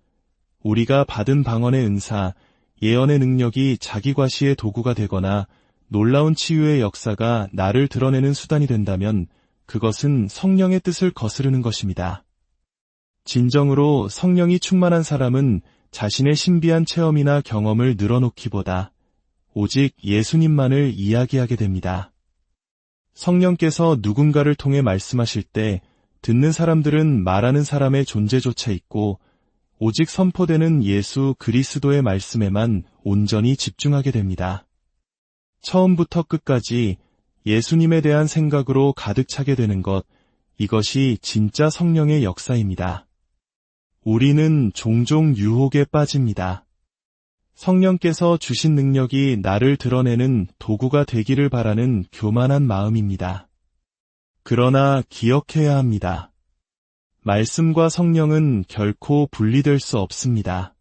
우리가 받은 방언의 은사, 예언의 능력이 자기 과시의 도구가 되거나 놀라운 치유의 역사가 나를 드러내는 수단이 된다면 그것은 성령의 뜻을 거스르는 것입니다. 진정으로 성령이 충만한 사람은 자신의 신비한 체험이나 경험을 늘어놓기보다 오직 예수님만을 이야기하게 됩니다. 성령께서 누군가를 통해 말씀하실 때 듣는 사람들은 말하는 사람의 존재조차 잊고 오직 선포되는 예수 그리스도의 말씀에만 온전히 집중하게 됩니다. 처음부터 끝까지 예수님에 대한 생각으로 가득 차게 되는 것, 이것이 진짜 성령의 역사입니다. 우리는 종종 유혹에 빠집니다. 성령께서 주신 능력이 나를 드러내는 도구가 되기를 바라는 교만한 마음입니다. 그러나 기억해야 합니다. 말씀과 성령은 결코 분리될 수 없습니다.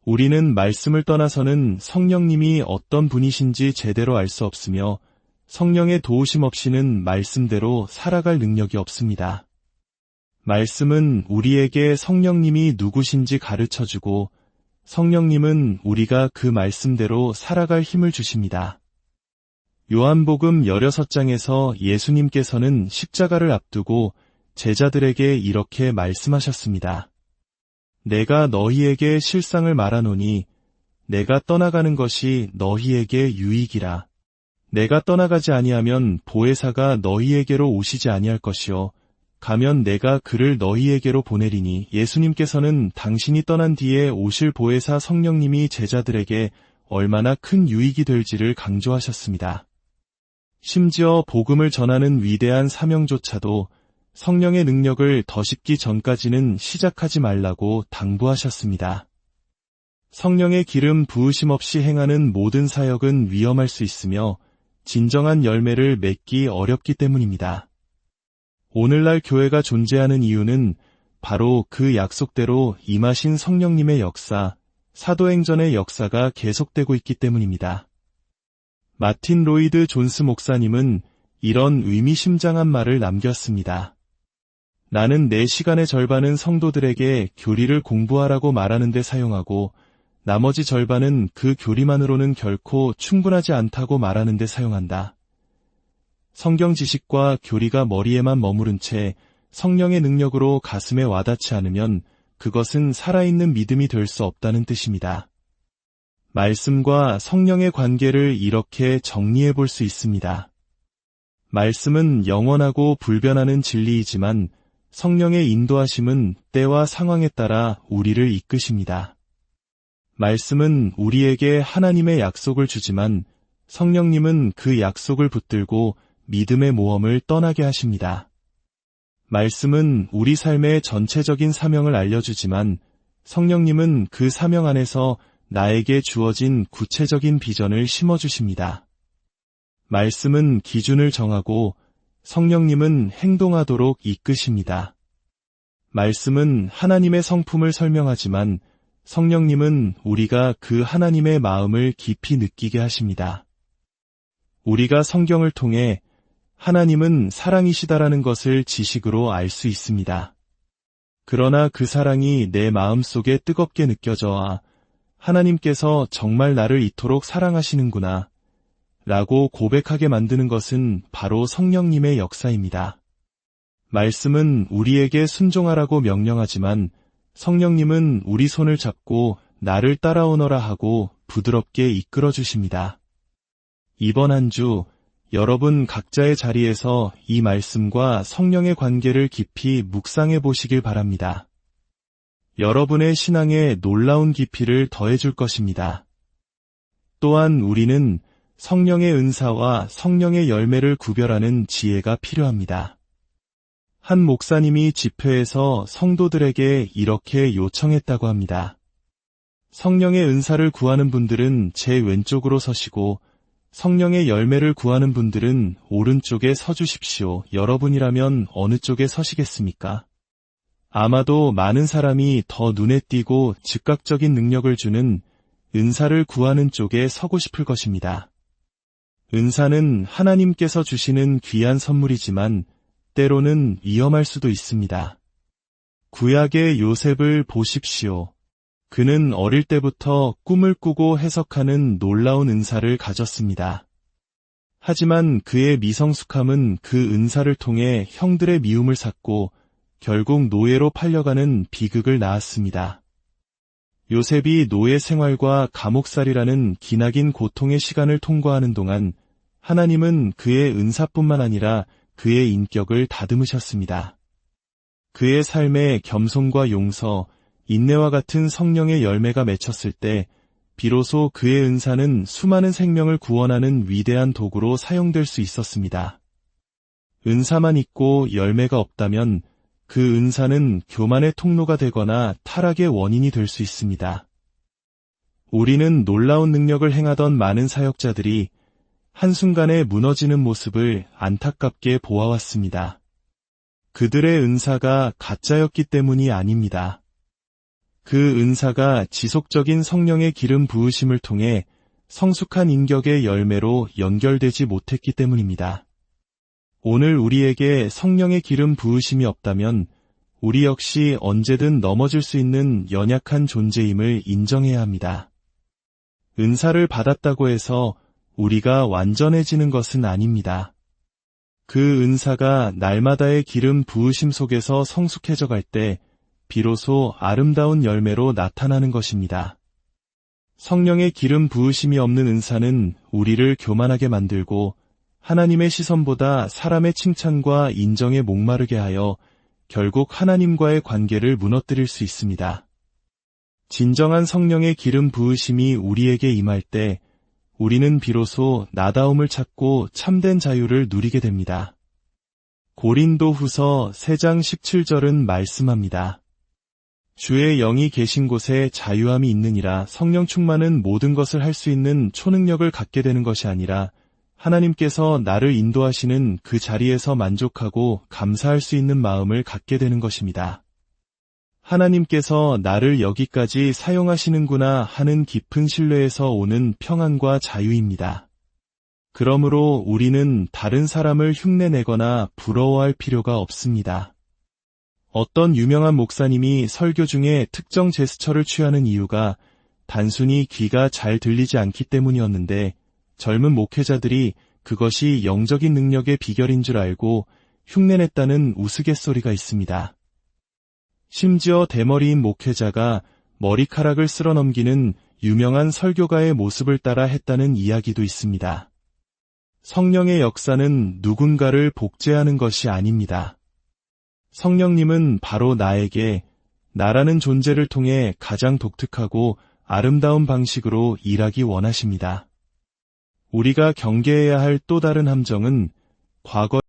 우리는 말씀을 떠나서는 성령님이 어떤 분이신지 제대로 알 수 없으며 성령의 도우심 없이는 말씀대로 살아갈 능력이 없습니다. 말씀은 우리에게 성령님이 누구신지 가르쳐주고 성령님은 우리가 그 말씀대로 살아갈 힘을 주십니다. 요한복음 16장에서 예수님께서는 십자가를 앞두고 제자들에게 이렇게 말씀하셨습니다. 내가 너희에게 실상을 말하노니 내가 떠나가는 것이 너희에게 유익이라. 내가 떠나가지 아니하면 보혜사가 너희에게로 오시지 아니할 것이요 가면 내가 그를 너희에게로 보내리니. 예수님께서는 당신이 떠난 뒤에 오실 보혜사 성령님이 제자들에게 얼마나 큰 유익이 될지를 강조하셨습니다. 심지어 복음을 전하는 위대한 사명조차도 성령의 능력을 더십기 전까지는 시작하지 말라고 당부하셨습니다. 성령의 기름 부으심 없이 행하는 모든 사역은 위험할 수 있으며 진정한 열매를 맺기 어렵기 때문입니다. 오늘날 교회가 존재하는 이유는 바로 그 약속대로 임하신 성령님의 역사, 사도행전의 역사가 계속되고 있기 때문입니다. 마틴 로이드 존스 목사님은 이런 의미심장한 말을 남겼습니다. 나는 내 시간의 절반은 성도들에게 교리를 공부하라고 말하는 데 사용하고 나머지 절반은 그 교리만으로는 결코 충분하지 않다고 말하는 데 사용한다. 성경 지식과 교리가 머리에만 머무른 채 성령의 능력으로 가슴에 와닿지 않으면 그것은 살아있는 믿음이 될 수 없다는 뜻입니다. 말씀과 성령의 관계를 이렇게 정리해 볼 수 있습니다. 말씀은 영원하고 불변하는 진리이지만 성령의 인도하심은 때와 상황에 따라 우리를 이끄십니다. 말씀은 우리에게 하나님의 약속을 주지만 성령님은 그 약속을 붙들고 믿음의 모험을 떠나게 하십니다. 말씀은 우리 삶의 전체적인 사명을 알려주지만 성령님은 그 사명 안에서 나에게 주어진 구체적인 비전을 심어주십니다. 말씀은 기준을 정하고 성령님은 행동하도록 이끄십니다. 말씀은 하나님의 성품을 설명하지만 성령님은 우리가 그 하나님의 마음을 깊이 느끼게 하십니다. 우리가 성경을 통해 하나님은 사랑이시다라는 것을 지식으로 알 수 있습니다. 그러나 그 사랑이 내 마음속에 뜨겁게 느껴져 하나님께서 정말 나를 이토록 사랑하시는구나 라고 고백하게 만드는 것은 바로 성령님의 역사입니다. 말씀은 우리에게 순종하라고 명령하지만 성령님은 우리 손을 잡고 나를 따라오너라 하고 부드럽게 이끌어 주십니다. 이번 한 주 여러분 각자의 자리에서 이 말씀과 성령의 관계를 깊이 묵상해 보시길 바랍니다. 여러분의 신앙에 놀라운 깊이를 더해줄 것입니다. 또한 우리는 성령의 은사와 성령의 열매를 구별하는 지혜가 필요합니다. 한 목사님이 집회에서 성도들에게 이렇게 요청했다고 합니다. 성령의 은사를 구하는 분들은 제 왼쪽으로 서시고 성령의 열매를 구하는 분들은 오른쪽에 서주십시오. 여러분이라면 어느 쪽에 서시겠습니까? 아마도 많은 사람이 더 눈에 띄고 즉각적인 능력을 주는 은사를 구하는 쪽에 서고 싶을 것입니다. 은사는 하나님께서 주시는 귀한 선물이지만 때로는 위험할 수도 있습니다. 구약의 요셉을 보십시오. 그는 어릴 때부터 꿈을 꾸고 해석하는 놀라운 은사를 가졌습니다. 하지만 그의 미성숙함은 그 은사를 통해 형들의 미움을 샀고 결국 노예로 팔려가는 비극을 낳았습니다. 요셉이 노예 생활과 감옥살이라는 기나긴 고통의 시간을 통과하는 동안 하나님은 그의 은사뿐만 아니라 그의 인격을 다듬으셨습니다. 그의 삶에 겸손과 용서, 인내와 같은 성령의 열매가 맺혔을 때 비로소 그의 은사는 수많은 생명을 구원하는 위대한 도구로 사용될 수 있었습니다. 은사만 있고 열매가 없다면 그 은사는 교만의 통로가 되거나 타락의 원인이 될 수 있습니다. 우리는 놀라운 능력을 행하던 많은 사역자들이 한순간에 무너지는 모습을 안타깝게 보아왔습니다. 그들의 은사가 가짜였기 때문이 아닙니다. 그 은사가 지속적인 성령의 기름 부으심을 통해 성숙한 인격의 열매로 연결되지 못했기 때문입니다. 오늘 우리에게 성령의 기름 부으심이 없다면 우리 역시 언제든 넘어질 수 있는 연약한 존재임을 인정해야 합니다. 은사를 받았다고 해서 우리가 완전해지는 것은 아닙니다. 그 은사가 날마다의 기름 부으심 속에서 성숙해져 갈 때 비로소 아름다운 열매로 나타나는 것입니다. 성령의 기름 부으심이 없는 은사는 우리를 교만하게 만들고 하나님의 시선보다 사람의 칭찬과 인정에 목마르게 하여 결국 하나님과의 관계를 무너뜨릴 수 있습니다. 진정한 성령의 기름 부으심이 우리에게 임할 때 우리는 비로소 나다움을 찾고 참된 자유를 누리게 됩니다. 고린도후서 3장 17절은 말씀합니다. 주의 영이 계신 곳에 자유함이 있느니라. 성령 충만은 모든 것을 할 수 있는 초능력을 갖게 되는 것이 아니라 하나님께서 나를 인도하시는 그 자리에서 만족하고 감사할 수 있는 마음을 갖게 되는 것입니다. 하나님께서 나를 여기까지 사용하시는구나 하는 깊은 신뢰에서 오는 평안과 자유입니다. 그러므로 우리는 다른 사람을 흉내내거나 부러워할 필요가 없습니다. 어떤 유명한 목사님이 설교 중에 특정 제스처를 취하는 이유가 단순히 귀가 잘 들리지 않기 때문이었는데 젊은 목회자들이 그것이 영적인 능력의 비결인 줄 알고 흉내냈다는 우스갯소리가 있습니다. 심지어 대머리인 목회자가 머리카락을 쓸어넘기는 유명한 설교가의 모습을 따라 했다는 이야기도 있습니다. 성령의 역사는 누군가를 복제하는 것이 아닙니다. 성령님은 바로 나라는 존재를 통해 가장 독특하고 아름다운 방식으로 일하기 원하십니다. 우리가 경계해야 할 또 다른 함정은 과거